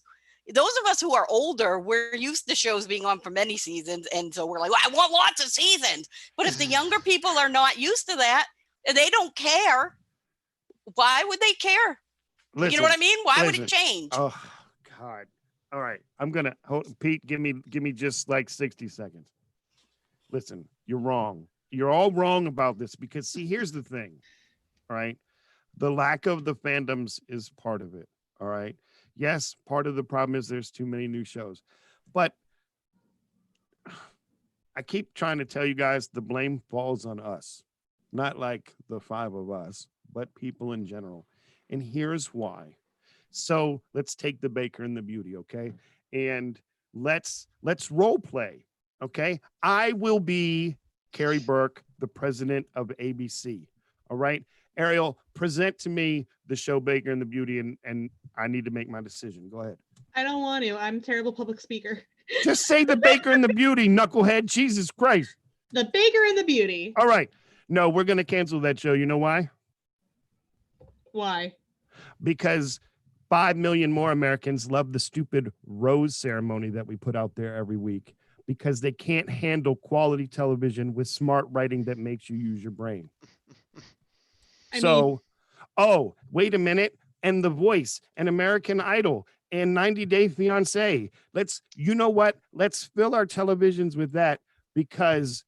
Those of us who are older, we're used to shows being on for many seasons, and so we're like, well, I want lots of seasons. But if the younger people are not used to that, they don't care. Why would they care? Listen, you know what I mean? Why would it change? Oh God. All right. I'm gonna Pete, give me just like 60 seconds. Listen, you're wrong. You're all wrong about this because see, here's the thing. All right. The lack of the fandoms is part of it. All right. Yes, part of the problem is there's too many new shows. But I keep trying to tell you guys the blame falls on us. Not like the 5 of us, but people in general. And here's why. So let's take the Baker and the Beauty, okay? And let's role play, okay? I will be Carrie Burke, the president of ABC, all right? Ariel, present to me the show Baker and the Beauty, and I need to make my decision. Go ahead. I don't want to. I'm a terrible public speaker. Just say the Baker and the Beauty, knucklehead. Jesus Christ. The Baker and the Beauty. All right. No, we're going to cancel that show. You know why? Why? Because 5 million more Americans love the stupid rose ceremony that we put out there every week because they can't handle quality television with smart writing that makes you use your brain. I So, oh, wait a minute. And The Voice and American Idol and 90 Day Fiance. You know what? Let's fill our televisions with that because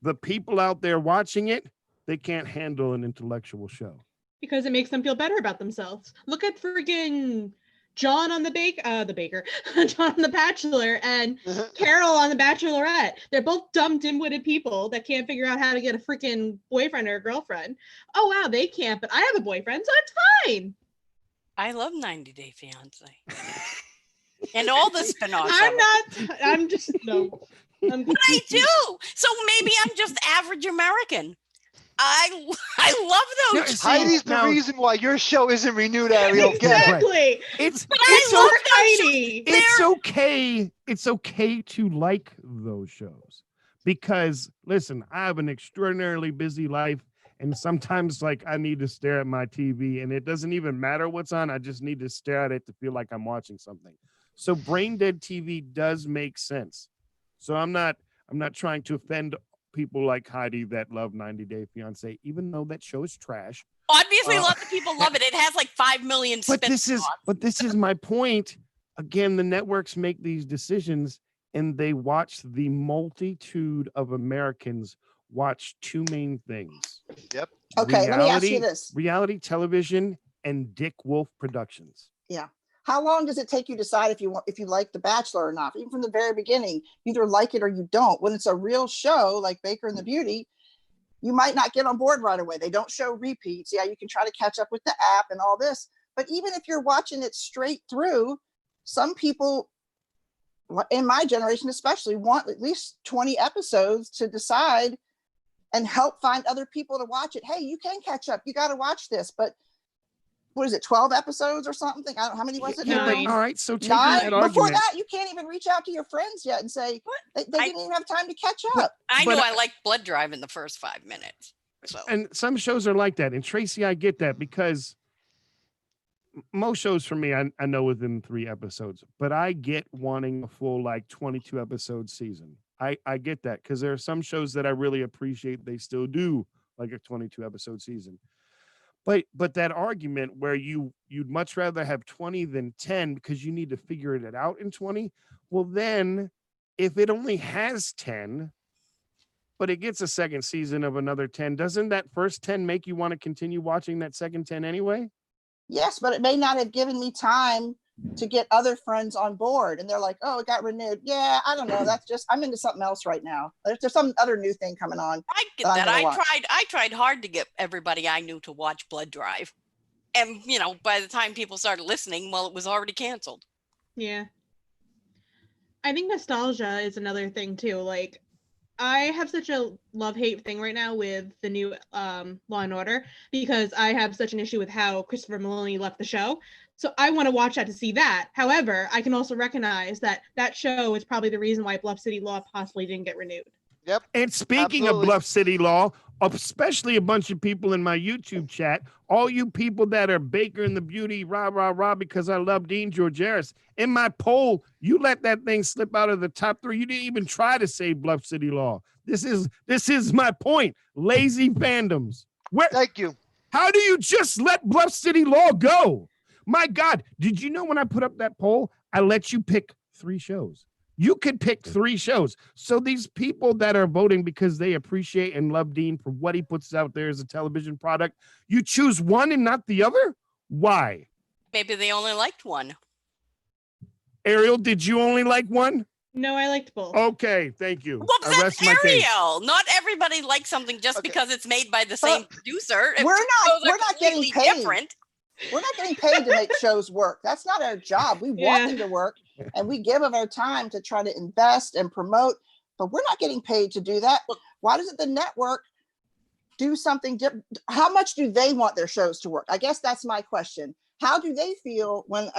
the people out there watching it, they can't handle an intellectual show. because it makes them feel better about themselves. Look at friggin' John on the baker, John on the Bachelor, and Carol on the Bachelorette. They're both dumb, dim-witted people that can't figure out how to get a freaking boyfriend or a girlfriend. Oh wow, they can't, but I have a boyfriend, so it's fine. I love 90 Day Fiance. And all the spin-offs. I'm just no. But I do. So maybe I'm just average American. I love No, those. see, Heidi's the now- reason why your show isn't renewed, Ariel. Get it. Exactly. It's But I love those. Heidi. it's okay. It's okay to like those shows because listen, I have an extraordinarily busy life, and sometimes like I need to stare at my TV, and it doesn't even matter what's on. I just need to stare at it to feel like I'm watching something. So brain dead TV does make sense. So I'm not trying to offend people like Heidi that love 90 Day Fiance, even though that show is trash. Obviously, lots of people love it. It has like 5 million But spin-offs. this is my point. Again, the networks make these decisions and they watch the multitude of Americans watch two main things. Yep. Okay, let me ask you this. Reality television and Dick Wolf Productions. How long does it take you to decide if you like The Bachelor or not? Even from the very beginning, you either like it or you don't. When it's a real show like Baker and the Beauty, you might not get on board right away. They don't show repeats. Yeah, you can try to catch up with the app and all this. But even if you're watching it straight through, some people, in my generation especially, want at least 20 episodes to decide and help find other people to watch it. Hey, you can catch up. You got to watch this. But what is it, 12 episodes or something? I don't know. How many was it? Yeah, but, Nine. all right, so taking Nine? that Before argument. that, you can't even reach out to your friends yet and say they didn't even have time to catch up. I But- know I like Blood Drive in the first 5 minutes. So And some shows are like that. And Tracy, I get that because most shows for me, I know within 3 episodes, but I get wanting a full like 22 episode season. I get that because there are some shows that I really appreciate. They still do like a 22 episode season. But that argument where you'd much rather have 20 than 10 because you need to figure it out in 20. Well, then if it only has 10, but it gets a second season of another 10, doesn't that first 10 make you want to continue watching that second 10 anyway? Yes, but it may not have given me time to get other friends on board. And they're like, oh, it got renewed. Yeah, I don't know. That's just, I'm into something else right now. There's some other new thing coming on. I get But I'm that. gonna I watch. tried hard to get everybody I knew to watch Blood Drive. And by the time people started listening, well, it was already canceled. Yeah. I think nostalgia is another thing too. Like, I have such a love-hate thing right now with the new Law and Order because I have such an issue with how Christopher Maloney left the show. So I want to watch that to see that. However, I can also recognize that that show is probably the reason why Bluff City Law possibly didn't get renewed. And speaking Absolutely. of Bluff City Law, especially a bunch of people in my YouTube chat, all you people that are Baker and the Beauty, rah, because I love Dean Georgaris. In my poll, you let that thing slip out of the top 3. You didn't even try to say Bluff City Law. This is my point. Lazy fandoms. Thank you. How do you just let Bluff City Law go? My God, did you know when I put up that poll, I let you pick 3 shows? You could pick 3 shows. So these people that are voting because they appreciate and love Dean for what he puts out there as a television product, you choose one and not the other? Why? Maybe they only liked one. Ariel, did you only like one? No, I liked both. Okay, thank you. Well, I that's rest my case. Ariel. Not everybody likes something just Okay. because it's made by the same producer. If We're shows not are getting completely paid. different. We're not getting paid to make shows work. That's not our job. We Yeah. want them to work and we give of our time to try to invest and promote, but we're not getting paid to do that. Why doesn't the network do something different? How much do they want their shows to work? I guess that's my question. How do they feel when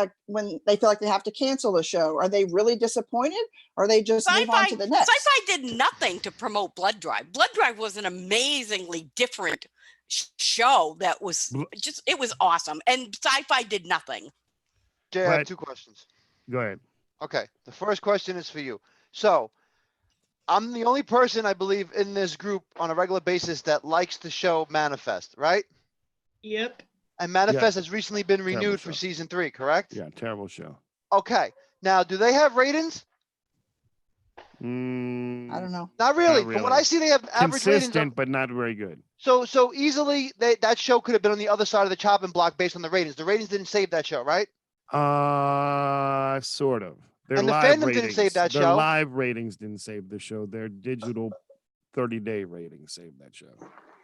they feel like they have to cancel a show? Are they really disappointed or they just move on to the next? Sci-Fi did nothing to promote Blood Drive. Blood Drive was an amazingly different show that was Bl- it was awesome. And Sci-Fi did nothing. Jay, I have But- 2 questions. Go ahead. Okay, the first question is for you. So, I'm the only person I believe in this group on a regular basis that likes the show Manifest, right? Yep. And Manifest has recently been Terrible renewed for show. season 3, correct? Yeah, terrible show. Okay. Now, do they have ratings? I don't know. Not really. Not From what really. I see, they have average ratings. Consistent, but not very good. So easily that show could have been on the other side of the chopping block based on the ratings. The ratings didn't save that show, right? Sort of. Their And the live fandom didn't save that Their show. live ratings didn't save the show. Their digital 30-day ratings saved that show.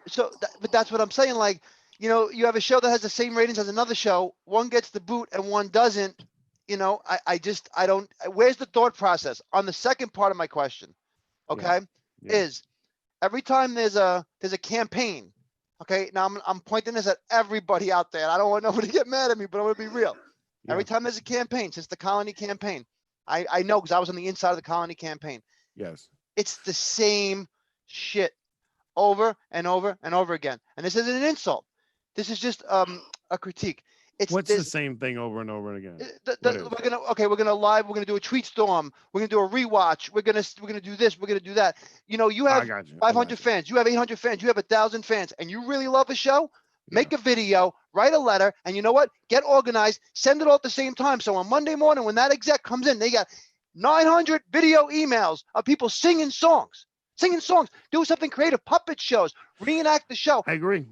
So, but that's what I'm saying. Like, you know, you have a show that has the same ratings as another show. One gets the boot and one doesn't. You know, I don't. Where's the thought process on the second part of my question? Okay, Yeah. is every time there's a campaign. Okay, now I'm pointing this at everybody out there. I don't want nobody to get mad at me, but I'm gonna be real. Yeah. Every time there's a campaign, since the Colony campaign, I know because I was on the inside of the Colony campaign. Yes. It's the same shit over and over and over again. And this isn't an insult. This is just a critique. It's What's the this, same thing over and over again? we're gonna do a tweet storm. We're gonna do a rewatch. We're gonna do this. We're gonna do that. You know, you I have got you. 500 fans. You have 800 fans. You have 1,000 fans, and you really love a show. Make a video, write a letter, and you know what? Get organized. Send it all at the same time. So on Monday morning, when that exec comes in, they got 900 video emails of people singing songs, do something creative, puppet shows, reenact the show. I agree.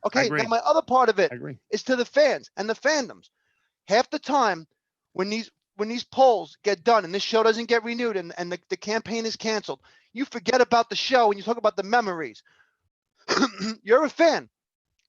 Okay, agree. now my other part of it I agree. is to the fans and the fandoms. Half the time when these polls get done and this show doesn't get renewed and the campaign is canceled, you forget about the show and you talk about the memories. You're a fan.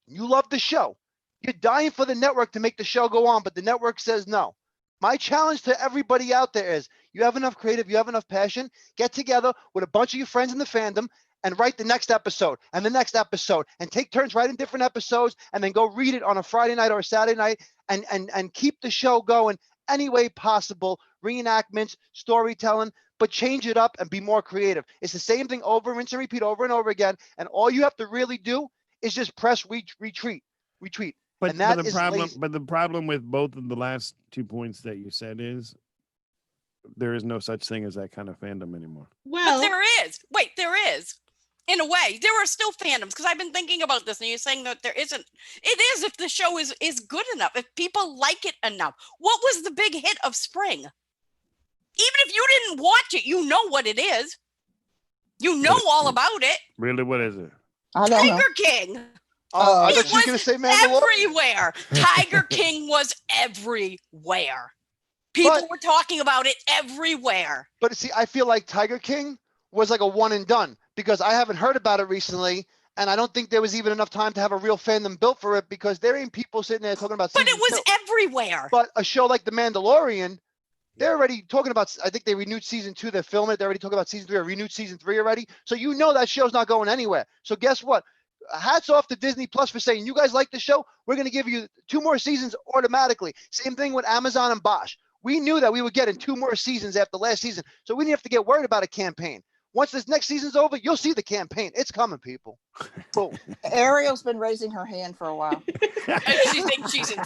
You love the show. You're dying for the network to make the show go on, but the network says no. My challenge to everybody out there is you have enough creative, you have enough passion, get together with a bunch of your friends in the fandom and write the next episode and the next episode and take turns writing different episodes and then go read it on a Friday night or a Saturday night and keep the show going any way possible, reenactments, storytelling, but change it up and be more creative. It's the same thing over, rinse and repeat over and over again. And all you have to really do is just press retweet. But, And that but the is problem, lazy. but the problem with both of the last 2 points that you said is there is no such thing as that kind of fandom anymore. Well, But there is. Wait, there is. In a way, there are still fandoms because I've been thinking about this, and you're saying that there isn't. It is if the show is good enough, if people like it enough. What was the big hit of spring? Even if you didn't watch it, you know what it is. You know all about it. Really, what is it? I don't know. Tiger King. Oh, I It thought you were was gonna say Mandalorian. Everywhere. Tiger King was everywhere. People But- were talking about it everywhere. But see, I feel like Tiger King was like a one and done because I haven't heard about it recently. And I don't think there was even enough time to have a real fandom built for it because there ain't people sitting there talking about But it season was 2. everywhere. But a show like The Mandalorian, they're already talking about, I think they renewed season 2, they're filming it. They're already talking about season 3 or renewed season 3 already. So you know that show's not going anywhere. So guess what? Hats off to Disney Plus for saying, you guys like the show? We're going to give you 2 more seasons automatically. Same thing with Amazon and Bosch. We knew that we would get in 2 more seasons after last season. So we didn't have to get worried about a campaign. Once this next season's over, you'll see the campaign. It's coming, people. Boom. Ariel's been raising her hand for a while. And she thinks she's in.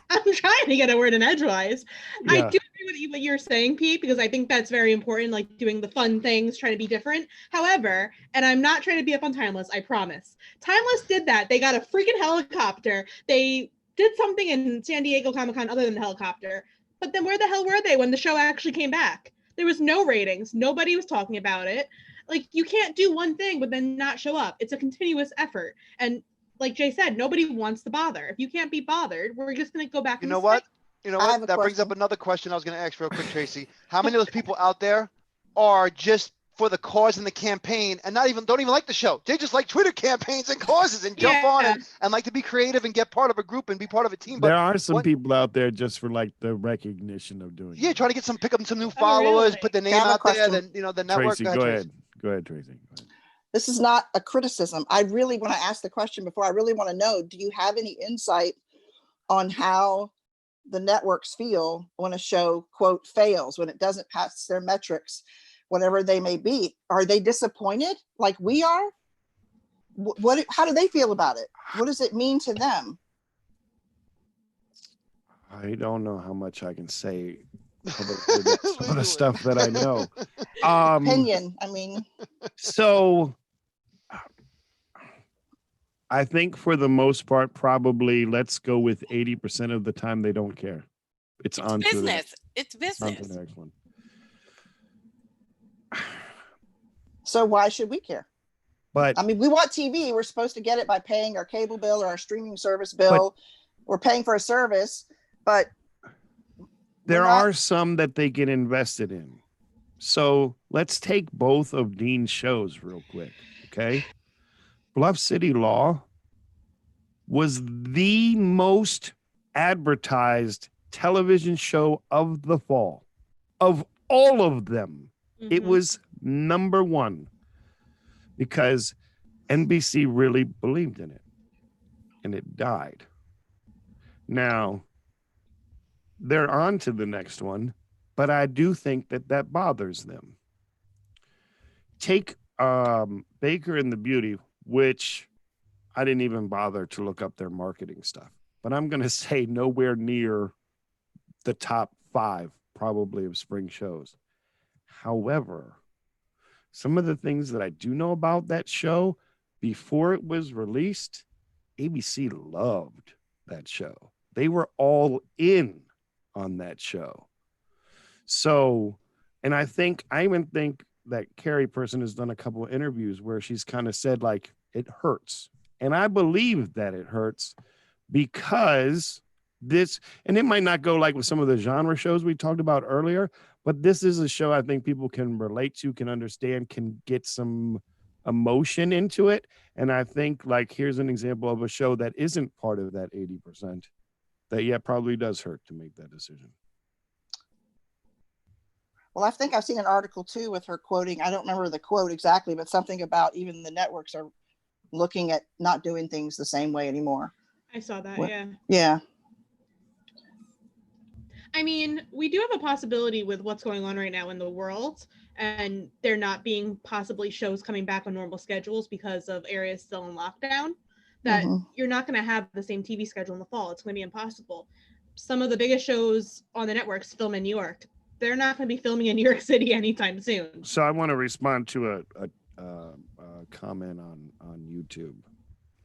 I'm trying to get a word in edgewise. I Yeah. do agree with what you're saying, Pete, because I think that's very important, like doing the fun things, trying to be different. However, and I'm not trying to be up on Timeless, I promise. Timeless did that. They got a freaking helicopter. They did something in San Diego Comic-Con other than the helicopter. But then where the hell were they when the show actually came back? There was no ratings. Nobody was talking about it. Like, you can't do one thing but then not show up. It's a continuous effort. And like Jay said, nobody wants to bother. If you can't be bothered, we're just going to go back. You and know say- what? You know I what? have a That brings up question. another question I was going to ask real quick, Tracy. How many of those people out there are just for the cause and the campaign and don't even like the show? They just like Twitter campaigns and causes and jump on and like to be creative and get part of a group and be part of a team. But There are some what- people out there just for like the recognition of doing yeah, it. trying to pick up some new followers, really? put the name I have a out there, question. then the network. Tracy, Go go Tracy. ahead. Go ahead, Tracy. Go ahead. This is not a criticism. I really, when I asked the question before, I really want to know, do you have any insight on how the networks feel when a show, quote, fails, when it doesn't pass their metrics, whatever they may be? Are they disappointed like we are? How do they feel about it? What does it mean to them? I don't know how much I can say some of Legally. the stuff that I know. Opinion. I mean, So I think for the most part, probably let's go with 80% of the time they don't care. It's on to the Business. It's on to business. the next one. so why should we care? But I mean, we want TV. We're supposed to get it by paying our cable bill or our streaming service bill. We're paying for a service, but there we're not- are some that they get invested in. So let's take both of Dean's shows real quick. Okay. Bluff City Law was the most advertised television show of the fall of all of them. It Mhm. was number one because NBC really believed in it and it died. Now they're on to the next one, but I do think that bothers them. Take Baker and the Beauty, which I didn't even bother to look up their marketing stuff, but I'm going to say nowhere near the top 5 probably of spring shows. However, some of the things that I do know about that show before it was released, ABC loved that show. They were all in on that show. So, and I even think that Carrie Person has done a couple of interviews where she's kind of said like it hurts. And I believe that it hurts because this, and it might not go like with some of the genre shows we talked about earlier, but this is a show I think people can relate to, can understand, can get some emotion into it. And I think like here's an example of a show that isn't part of that 80% that probably does hurt to make that decision. well, I think I've seen an article too with her quoting. I don't remember the quote exactly, but something about even the networks are looking at not doing things the same way anymore. I saw that. What- Yeah. Yeah. I mean, we do have a possibility with what's going on right now in the world, and there not being possibly shows coming back on normal schedules because of areas still in lockdown, that Mhm. you're not going to have the same TV schedule in the fall. It's going to be impossible. Some of the biggest shows on the networks film in New York. They're not going to be filming in New York City anytime soon. So I want to respond to a comment on YouTube.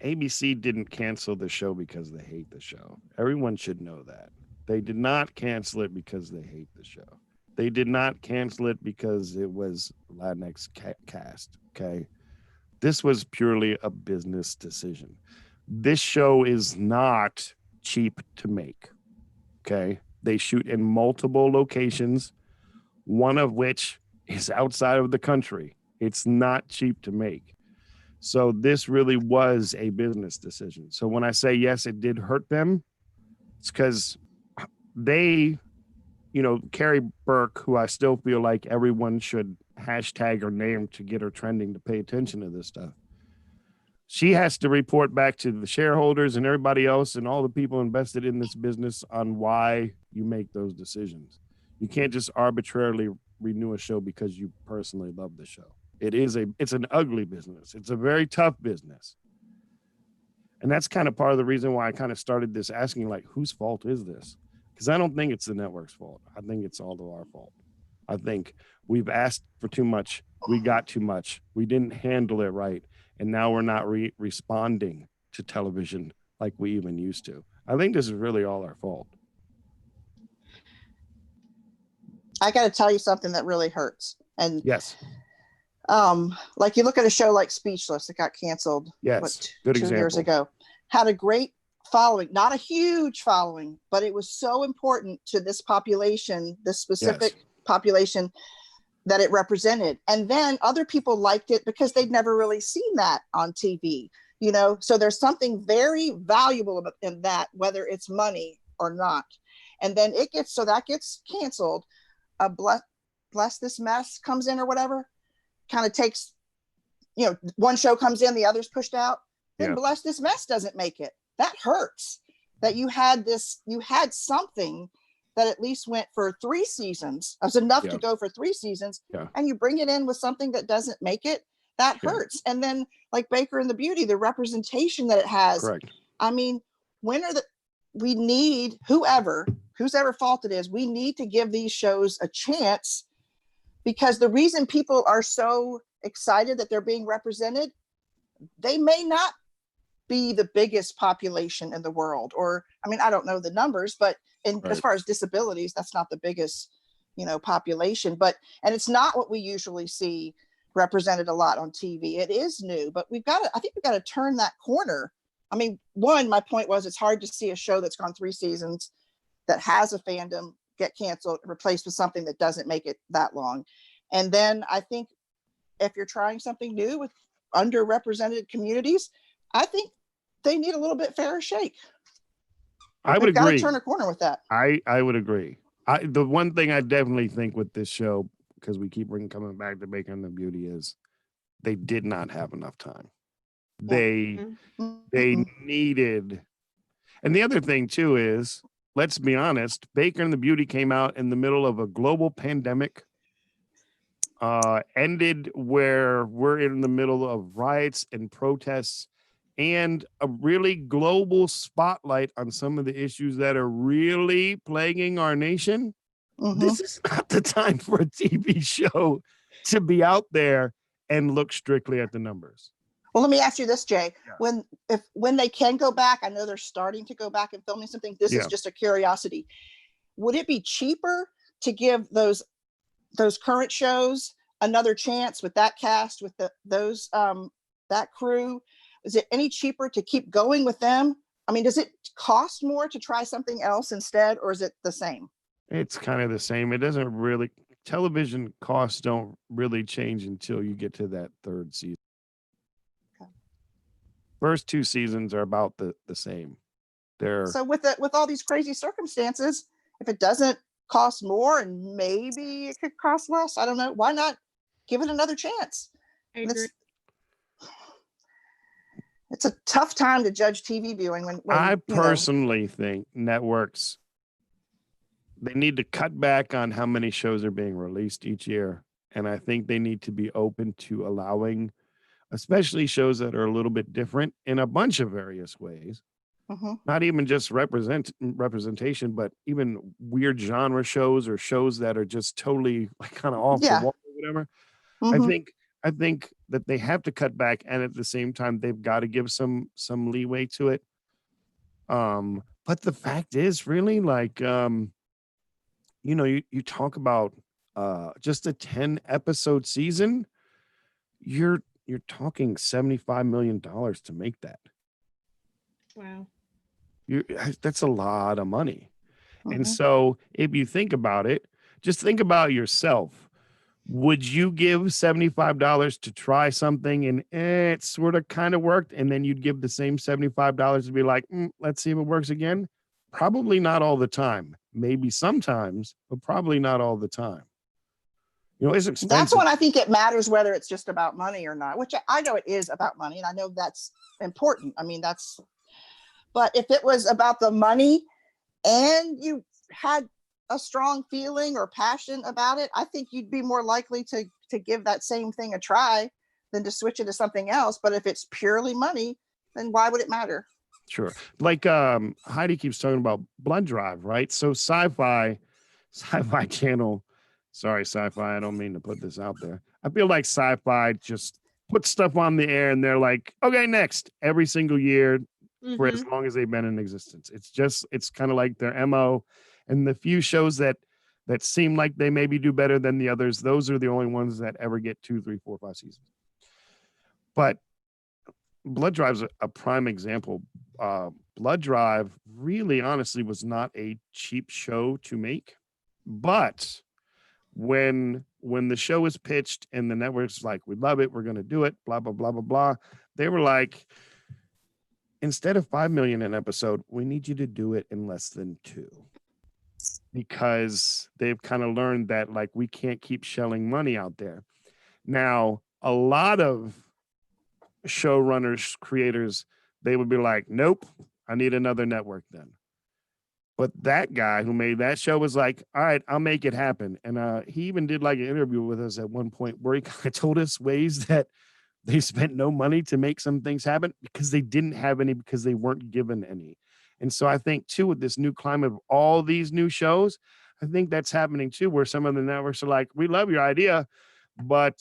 ABC didn't cancel the show because they hate the show. Everyone should know that. They did not cancel it because they hate the show. They did not cancel it because it was Latinx cast. Okay. This was purely a business decision. This show is not cheap to make. Okay. They shoot in multiple locations, one of which is outside of the country. It's not cheap to make. So this really was a business decision. So when I say yes, it did hurt them, it's because they, Carrie Burke, who I still feel like everyone should hashtag her name to get her trending to pay attention to this stuff. She has to report back to the shareholders and everybody else and all the people invested in this business on why you make those decisions. You can't just arbitrarily renew a show because you personally love the show. It's an ugly business. It's a very tough business. And that's kind of part of the reason why I kind of started this asking like, whose fault is this? Because I don't think it's the network's fault. I think it's all of our fault. I think we've asked for too much. We got too much. We didn't handle it right. And now we're not responding to television like we even used to. I think this is really all our fault. I got to tell you something that really hurts. And Yes. like you look at a show like Speechless that got canceled Yes. Good 2 years example. ago, had a great following, not a huge following, but it was so important to this population, this specific population that it represented. And then other people liked it because they'd never really seen that on TV, so there's something very valuable in that, whether it's money or not. And then that gets canceled. Bless This Mess comes in or whatever, kind of takes, one show comes in, the other's pushed out. Then Yeah. Bless This Mess doesn't make it. That hurts. That you had something that at least went for 3 seasons. It was enough Yeah. to go for 3 seasons. Yeah. And you bring it in with something that doesn't make it. That Yeah. hurts. And then like Baker and the Beauty, the representation that it has. Correct. I mean, we need whoever whose ever fault it is, we need to give these shows a chance, because the reason people are so excited that they're being represented, they may not be the biggest population in the world, or I mean, I don't know the numbers, but as Right. far as disabilities, that's not the biggest, population. But and it's not what we usually see represented a lot on TV. It is new, but I think we've got to turn that corner. I mean, my point was, it's hard to see a show that's gone 3 seasons that has a fandom get canceled, replaced with something that doesn't make it that long. And then I think if you're trying something new with underrepresented communities, I think they need a little bit fairer shake. I would We've got to agree. turn a corner with that. I would agree. The one thing I definitely think with this show, because we keep coming back to Baker and the Beauty, is they did not have enough time. They Mhm. needed, and the other thing too is, let's be honest, Baker and the Beauty came out in the middle of a global pandemic, ended where we're in the middle of riots and protests, and a really global spotlight on some of the issues that are really plaguing our nation. Mhm. This is not the time for a TV show to be out there and look strictly at the numbers. Well, let me ask you this, Jay. Yeah. When they can go back, I know they're starting to go back and filming something. This Yeah. is just a curiosity. Would it be cheaper to give those current shows another chance with that cast, with that crew? Is it any cheaper to keep going with them? I mean, does it cost more to try something else instead, or is it the same? It's kind of the same. It doesn't really, television costs don't really change until you get to that 3rd season. Okay. First 2 seasons are about the same. They're So with all these crazy circumstances, if it doesn't cost more and maybe it could cost less, I don't know, why not give it another chance? I And agree. It's a tough time to judge TV viewing when I you know, personally think networks, they need to cut back on how many shows are being released each year. And I think they need to be open to allowing, especially shows that are a little bit different in a bunch of various ways. mhm. Not even just representation, but even weird genre shows or shows that are just totally like kind of off Yeah. the wall or whatever. Mhm. I think that they have to cut back, and at the same time, they've got to give some leeway to it. But the fact is, really, like, you talk about just a 10 episode season, you're talking $75 million to make that. Wow. That's a lot of money. And Mhm. so if you think about it, just think about yourself. Would you give $75 to try something and it sort of kind of worked, and then you'd give the same $75 to be like, let's see if it works again? Probably not all the time. Maybe sometimes, but probably not all the time. It's expensive. That's when I think it matters whether it's just about money or not, which I know it is about money, and I know that's important. I mean, but if it was about the money and you had a strong feeling or passion about it, I think you'd be more likely to give that same thing a try than to switch it to something else. But if it's purely money, then why would it matter? Sure. Like Heidi keeps talking about Blood Drive, right? So sci-fi channel, sorry, sci-fi, I don't mean to put this out there. I feel like sci-fi just put stuff on the air and they're like, okay, next, every single year for as long as they've been in existence. It's kind of like their MO. And the few shows that seem like they maybe do better than the others, those are the only ones that ever get 2, 3, 4, 5 seasons. But Blood Drive's a prime example. Blood Drive really honestly was not a cheap show to make, but when the show was pitched and the network's like, we love it, we're going to do it, blah blah blah blah blah, they were like, instead of 5 million an episode, we need you to do it in less than 2, because they've kind of learned that, like, we can't keep shelling money out there. Now, a lot of showrunners, creators, they would be like, nope, I need another network then. But that guy who made that show was like, all right, I'll make it happen. And he even did like an interview with us at one point where he kind of told us ways that they spent no money to make some things happen because they didn't have any, because they weren't given any. And so I think too, with this new climate of all these new shows, I think that's happening too, where some of the networks are like, we love your idea, but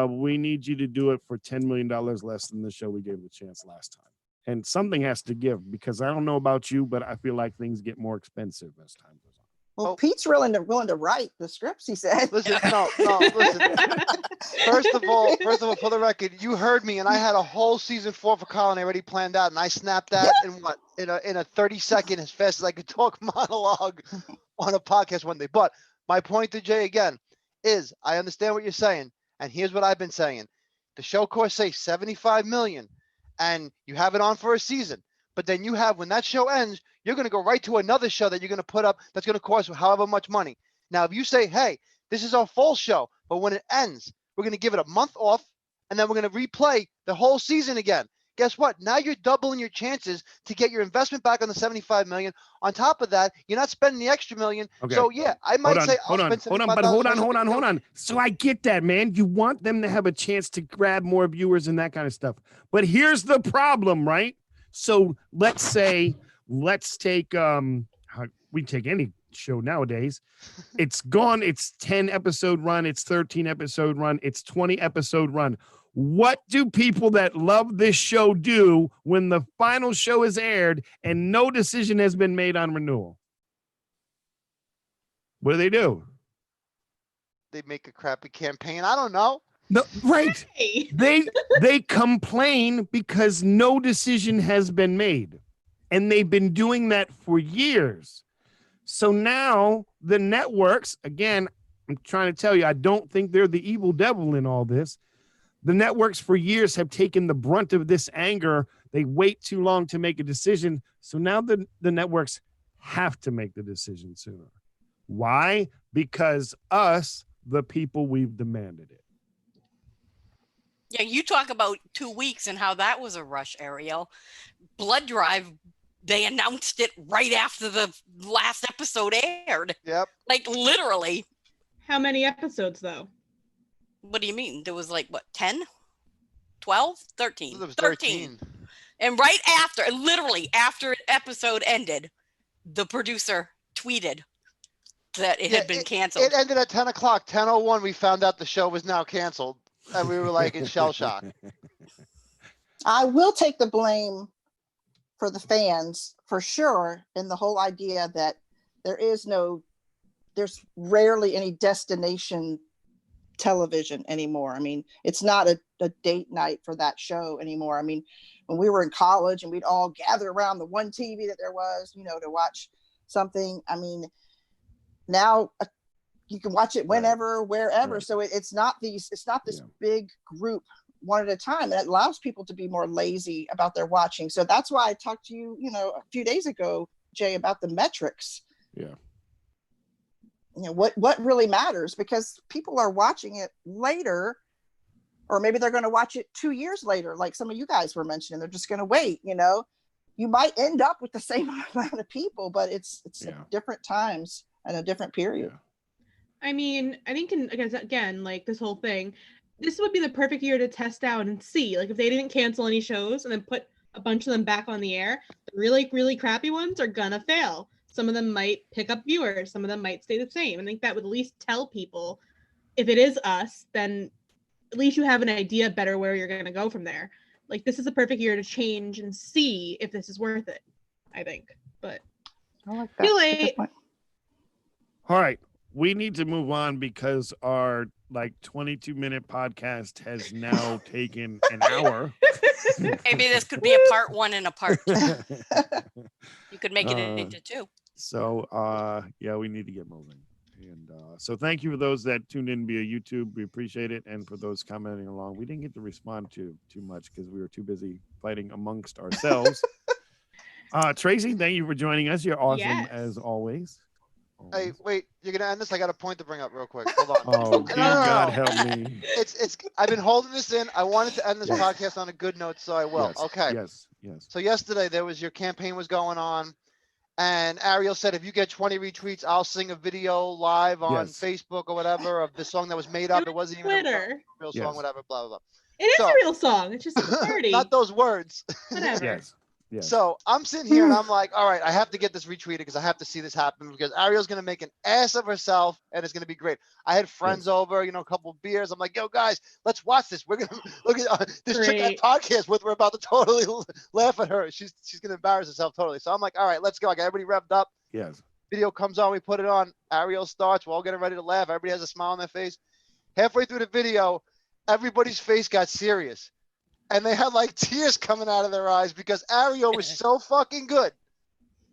we need you to do it for $10 million less than the show we gave the chance last time. And something has to give, because I don't know about you, but I feel like things get more expensive as time goes on. Well, Pete's willing to write the scripts, he said. Listen, no, listen. First of all, for the record, you heard me, and I had a whole season 4 for Colin already planned out, and I snapped that in a 30-second, as fast as I could talk, monologue on a podcast one day. But my point to Jay again is, I understand what you're saying, and here's what I've been saying: the show costs, say, $75 million, and you have it on for a season. But then you have, when that show ends, you're going to go right to another show that you're going to put up that's going to cost however much money. Now, if you say, hey, this is our fall show, but when it ends, we're going to give it a month off, and then we're going to replay the whole season again. Guess what? Now you're doubling your chances to get your investment back on the $75 million. On top of that, you're not spending the extra million. Okay. So yeah, I might say, hold on. So I get that, man. You want them to have a chance to grab more viewers and that kind of stuff. But here's the problem, right? So let's take we take any show nowadays. It's gone. It's 10 episode run. It's 13 episode run. It's 20 episode run. What do people that love this show do when the final show is aired and no decision has been made on renewal? What do? They make a crappy campaign. I don't know. No, right. Hey. They complain because no decision has been made. And they've been doing that for years. So now the networks, again, I'm trying to tell you, I don't think they're the evil devil in all this. The networks for years have taken the brunt of this anger. They wait too long to make a decision. So now the networks have to make the decision sooner. Why? Because us, the people, we've demanded it. Yeah, you talk about 2 weeks and how that was a rush, Ariel. Blood Drive, they announced it right after the last episode aired. Yep. Like literally. How many episodes though? What do you mean? There was like, what, 10? 12? 13? It was 13. And right after, literally after episode ended, the producer tweeted that it had been canceled. It ended at 10 o'clock. 10:01, we found out the show was now canceled. And we were like in shell shock. I will take the blame for the fans for sure, in the whole idea that there's rarely any destination television anymore. I mean, it's not a date night for that show anymore. I mean, when we were in college and we'd all gather around the one TV that there was, to watch something. I mean, now you can watch it whenever, wherever. Right. So it's not this big group one at a time. And it allows people to be more lazy about their watching. So that's why I talked to you, a few days ago, Jay, about the metrics. Yeah. What really matters, because people are watching it later, or maybe they're going to watch it 2 years later, like some of you guys were mentioning. They're just going to wait. You might end up with the same amount of people, but it's different times and a different period. Yeah. I mean, I think again, like this whole thing, this would be the perfect year to test out and see, like if they didn't cancel any shows and then put a bunch of them back on the air, the really, really crappy ones are gonna fail. Some of them might pick up viewers. Some of them might stay the same. I think that would at least tell people, if it is us, then at least you have an idea better where you're going to go from there. Like, this is a perfect year to change and see if this is worth it, I think. But I like that. too late. All right. We need to move on because our 22-minute podcast has now taken an hour. Maybe this could be a part 1 and a part 2. You could make it into 2. So, we need to get moving. And so thank you for those that tuned in via YouTube. We appreciate it. And for those commenting along, we didn't get to respond to too much because we were too busy fighting amongst ourselves. Tracy, thank you for joining us. You're awesome as always. Hey, wait, you're going to end this? I got a point to bring up real quick. Hold on. Oh, dear God, help me. I've been holding this in. I wanted to end this podcast on a good note, so I will. Yes, okay. Yes. So yesterday, your campaign was going on, and Ariel said, if you get 20 retweets, I'll sing a video live on Facebook or whatever of the song that was made up. It wasn't even a real song, whatever, blah, blah, blah. It is a real song. It's just a parody. Not those words. Whatever. Yes. Yes. So I'm sitting here and I'm like, all right, I have to get this retweeted because I have to see this happen because Ariel's gonna make an ass of herself and it's gonna be great. I had friends over, a couple of beers. I'm like, yo, guys, let's watch this. We're gonna look at this chick I Great. podcast with. We're about to totally laugh at her. She's gonna embarrass herself totally. So I'm like, all right, let's go. I got everybody revved up. Yes. Video comes on, we put it on. Ariel starts. We're all getting ready to laugh. Everybody has a smile on their face. Halfway through the video, everybody's face got serious. And they had like tears coming out of their eyes because Ariel was so fucking good.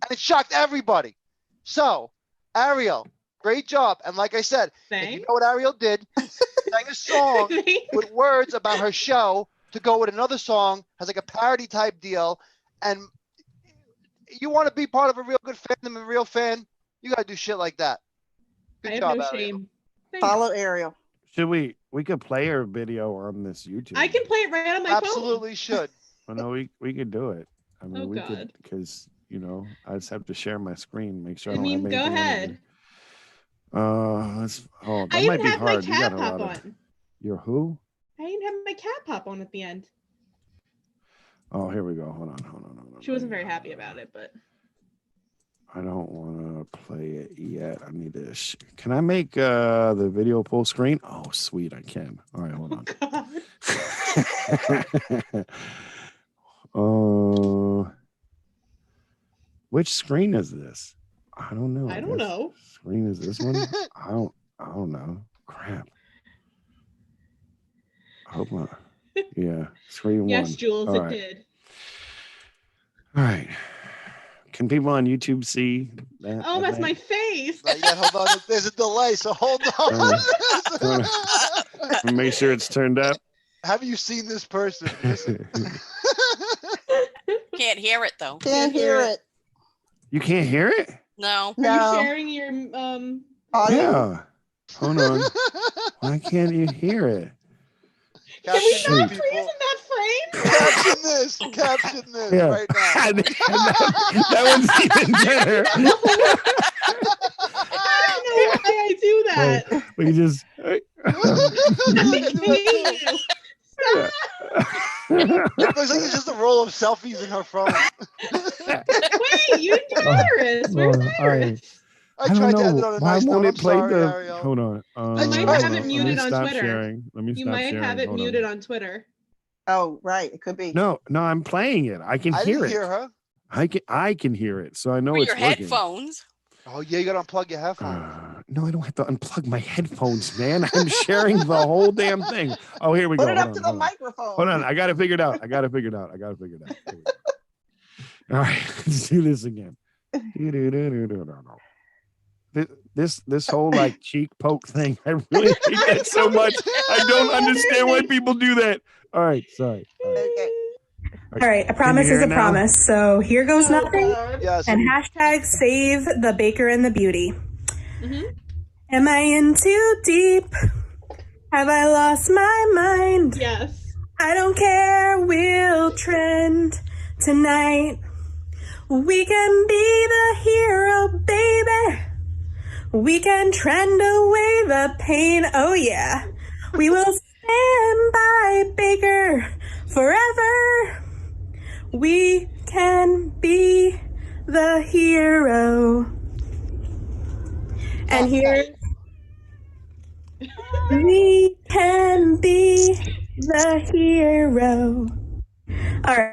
And it shocked everybody. So, Ariel, great job. And like I said, if you Thanks. know what Ariel did, sang a song with words about her show to go with another song, has like a parody type deal. And you want to be part of a real good fandom, a real fan, you got to do shit like that. I Good have job, no Ariel. shame. Thanks. Follow Ariel. Should we could play her video on this YouTube? I can play it right on my phone. Absolutely should. Well, no, we could do it. I mean, Oh, we could God. because I just have to share my screen, make sure I I don't mean, have go anything ahead. Let's. Oh, that I might even be have my hard. You got cat a pop lot of. on. Your who? I even have my cat pop on at the end. Oh, here we go. Hold on. She wasn't very happy about it, but I don't want to play it yet. I need to. Can I make the video full screen? Oh, sweet, I can. All right, hold oh on. God. Which screen is this? I don't know. I don't guess know. Screen is this one? I don't know. Crap. I hope not. Yeah, screen Yes, one. Jules, All it right. did. All right. Can people on YouTube see that? Oh, that's my that? face. Not yet. Hold on. There's a delay, so hold on. Make sure it's turned up. Have you seen this person? Listen. Can't hear it though. Can't hear it. You can't hear it? No. Are you No. sharing your Audio. Yeah. Hold on. Why can't you hear it? Can we Caption not this, freeze people. in that frame? Caption this Yeah. right now. that one's even better. I don't know why I do that. We just. I hate you. Stop. It looks like it's just a roll of selfies in her phone. Wait, you do Iris. Where's All right. Iris? I don't tried to end it know. on a Why nice won't note. it I'm play sorry, the? Ariel. Hold on. I might tried have to- it muted on stop Twitter. sharing. Let me You stop might sharing. have it Hold on. muted on Twitter. Oh, right. It could be. No, I'm playing it. I can I hear didn't it. hear her. I can hear it, so I know Or it's your working. headphones. Oh yeah, you gotta unplug your headphones. No, I don't have to unplug my headphones, man. I'm sharing the whole damn thing. Oh, here we Put go. it Hold up to on, the hold on. microphone. Hold on, I got it figured out. Here we go. All right, let's do this again. This whole like cheek poke thing, I really hate that so much. I don't understand why people do that. All right, sorry. Okay. All right, a promise hear is it a now? promise. So here goes Oh, nothing. God. Yes. And hashtag save the baker and the beauty. Mhm. Am I in too deep? Have I lost my mind? Yes. I don't care, we'll trend tonight. We can be the hero, baby. We can trend away the pain, oh yeah. We will stand by Baker forever. We can be the hero. And here we can be the hero. All right.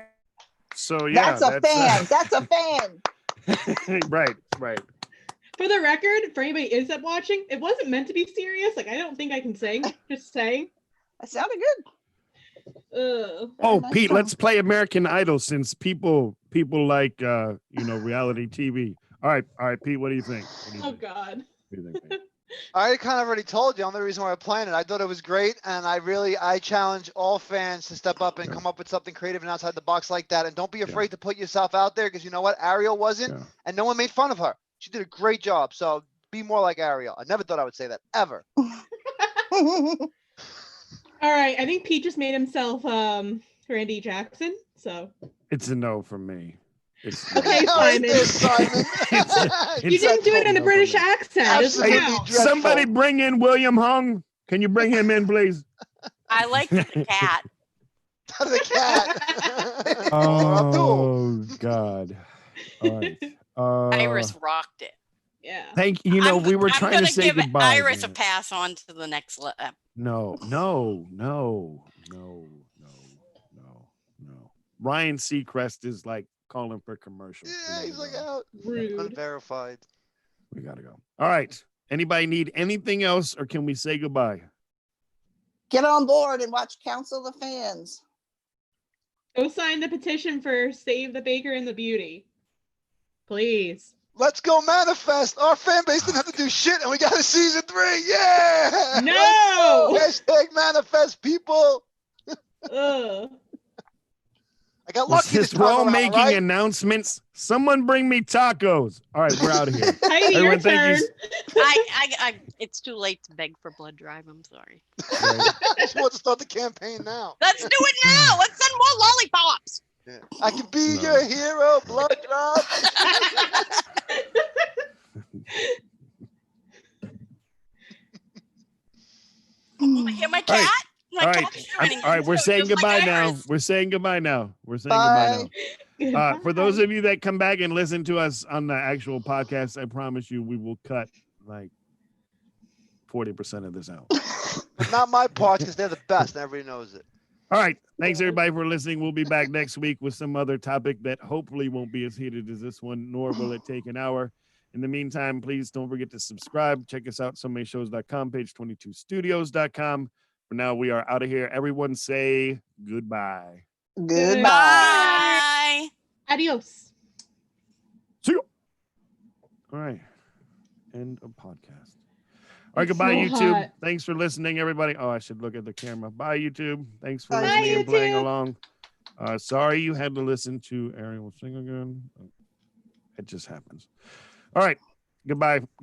So yeah, That's a fan. That's a fan. right. For the record, for anybody who is up watching, it wasn't meant to be serious. Like, I don't think I can sing. Just saying. That sounded good. Ugh. Oh, nice Pete, song. let's play American Idol since people like reality TV. All right, Pete, what do you think? Oh, God. What do you think, Pete? I kind of already told you. I'm the reason why I planned it. I thought it was great, and I challenge all fans to step up and Yeah. come up with something creative and outside the box like that. And don't be Yeah. afraid to put yourself out there, because you know what? Ariel wasn't, Yeah. and no one made fun of her. She did a great job. So be more like Ariel. I never thought I would say that ever. All right. I think Pete just made himself Randy Jackson. So It's a no from me. It's Okay, All right Simon. there, Simon. you didn't do it in a no British for me. accent. It doesn't Absolutely count. dreadful. Somebody bring in William Hung. Can you bring him in, please? I like the cat. The cat. Oh Oh God. All right. Iris rocked it. Yeah. Thank you. Know, we were I'm trying to gonna say give goodbye. Iris damn a it. pass on to the next No. Ryan Seacrest is like calling for commercial. Yeah, he's like out. Rude. Unverified. We gotta go. All right. Anybody need anything else, or can we say goodbye? Get on board and watch Council of the Fans. Go sign the petition for Save the Baker and the Beauty. Please. Let's go manifest. Our fan base didn't have to do shit, and we got a season 3. Yeah. No! Let's go. Hashtag manifest, people. Ugh. I got lucky this Since time we're all around, making right? announcements, someone bring me tacos. All right, we're out of here. Heidi, your Everyone, thank turn. I it's too late to beg for blood drive. I'm sorry. Right. Just want to start the campaign now. Let's do it now. Let's send more lollipops. Yeah. I can be No. your hero, blood drop. Hear my All right. cat? My All cat right. is joining All right, us, we're so saying just like goodbye now. Iris. We're saying goodbye now. We're saying Bye. goodbye now. For those of you that come back and listen to us on the actual podcast, I promise you we will cut like 40% of this out. But not my parts because they're the best and everybody knows it. All right. Thanks everybody for listening. We'll be back next week with some other topic that hopefully won't be as heated as this one, nor will it take an hour. In the meantime, please don't forget to subscribe. Check us out, somemanyshows.com, page22studios.com. For now, we are out of here. Everyone say goodbye. Goodbye. Bye. Adios. See you. All right. End of podcast. All right, It's goodbye, so YouTube. hot. Thanks for listening, everybody. Oh, I should look at the camera. Bye, YouTube. Thanks for Bye, listening and playing YouTube. along. Sorry you had to listen to Ariel sing again. It just happens. All right. Goodbye.